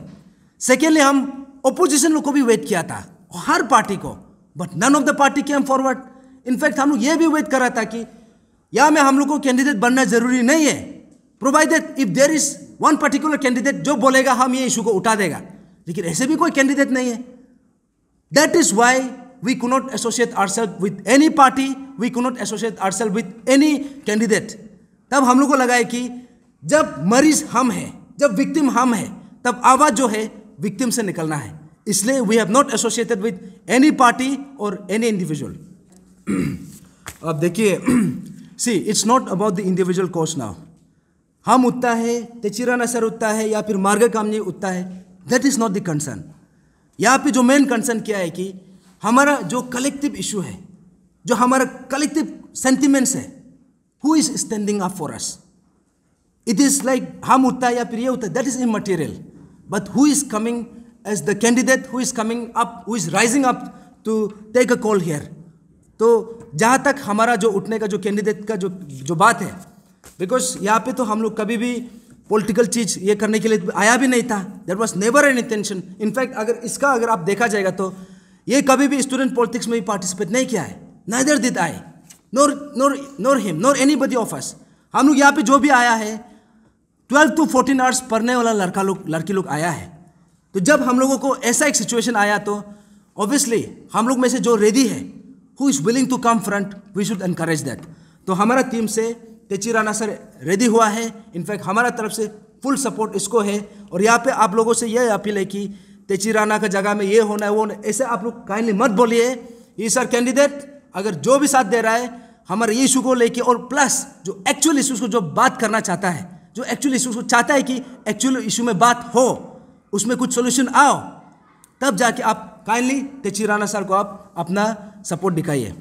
Secondly हम ओपोजिशन लोग को भी वेट किया था, हर पार्टी को, but none of the party came forward. In fact हम लोग ये भी वेट कर रहा था कि या में हम लोग को कैंडिडेट बनना जरूरी नहीं है, provided if there is one particular candidate जो बोलेगा हम ये इशू को उठा देगा, लेकिन ऐसे भी कोई कैंडिडेट नहीं है। That is why we could not associate ourself with any party, we could not associate ourself with any candidate. तब हम लोग को लगा है कि जब मरीज हम हैं, जब विक्टिम हम हैं, तब आवाज़ जो है विक्टिम से निकलना है। इसलिए we have not associated with any party और एनी इंडिविजुअल। अब देखिए, see it's not about the individual cause now. हम उठता है, तेची राणा सर उठता है या फिर मार्गा कामनी उठता है, that is not the concern. यहाँ पे जो मेन कंसर्न क्या है कि हमारा जो कलेक्टिव इशू है, जो हमारा कलेक्टिव सेंटिमेंट्स है, who is standing up for us. It is like हम उठता है या फिर ये उठता है, that is immaterial, but who is coming as the candidate, who is coming up, who is rising up to take a call here. तो जहाँ तक हमारा जो उठने का जो कैंडिडेट का जो बात है, बिकॉज यहाँ पे तो हम लोग कभी भी पॉलिटिकल चीज़ ये करने के लिए आया भी नहीं था, that was never an intention. In fact अगर आप देखा जाएगा तो ये कभी भी स्टूडेंट पॉलिटिक्स में भी पार्टिसिपेट नहीं किया है, neither did I, NOR him, NOR anybody of us. हम लोग यहाँ पे जो भी आया है 12 to 14 आवर्स पढ़ने वाला लड़की लोग आया है। तो जब हम लोगों को ऐसा एक सिचुएशन आया तो ऑब्वियसली हम लोग में से जो रेडी है, who is willing to come front, we should encourage that. तो हमारा टीम से तेची राणा सर रेडी हुआ है, इनफैक्ट हमारा तरफ से फुल सपोर्ट इसको है। और यहाँ पे आप लोगों से यह अपील है कि तेची राणा का जगह में ये होना है, वो होना, ऐसे आप लोग काइंडली मत बोलिए। ये सर कैंडिडेट अगर जो भी साथ दे रहा है हमारे ये इशू को लेके, और प्लस जो एक्चुअल इशूज़ को जो बात करना चाहता है, जो एक्चुअल इशूज़ को चाहता है कि एक्चुअल इशू में बात हो, उसमें कुछ सोल्यूशन आओ, तब जाके आप काइंडली तेची राणा सर को आप अपना सपोर्ट दिखाइए।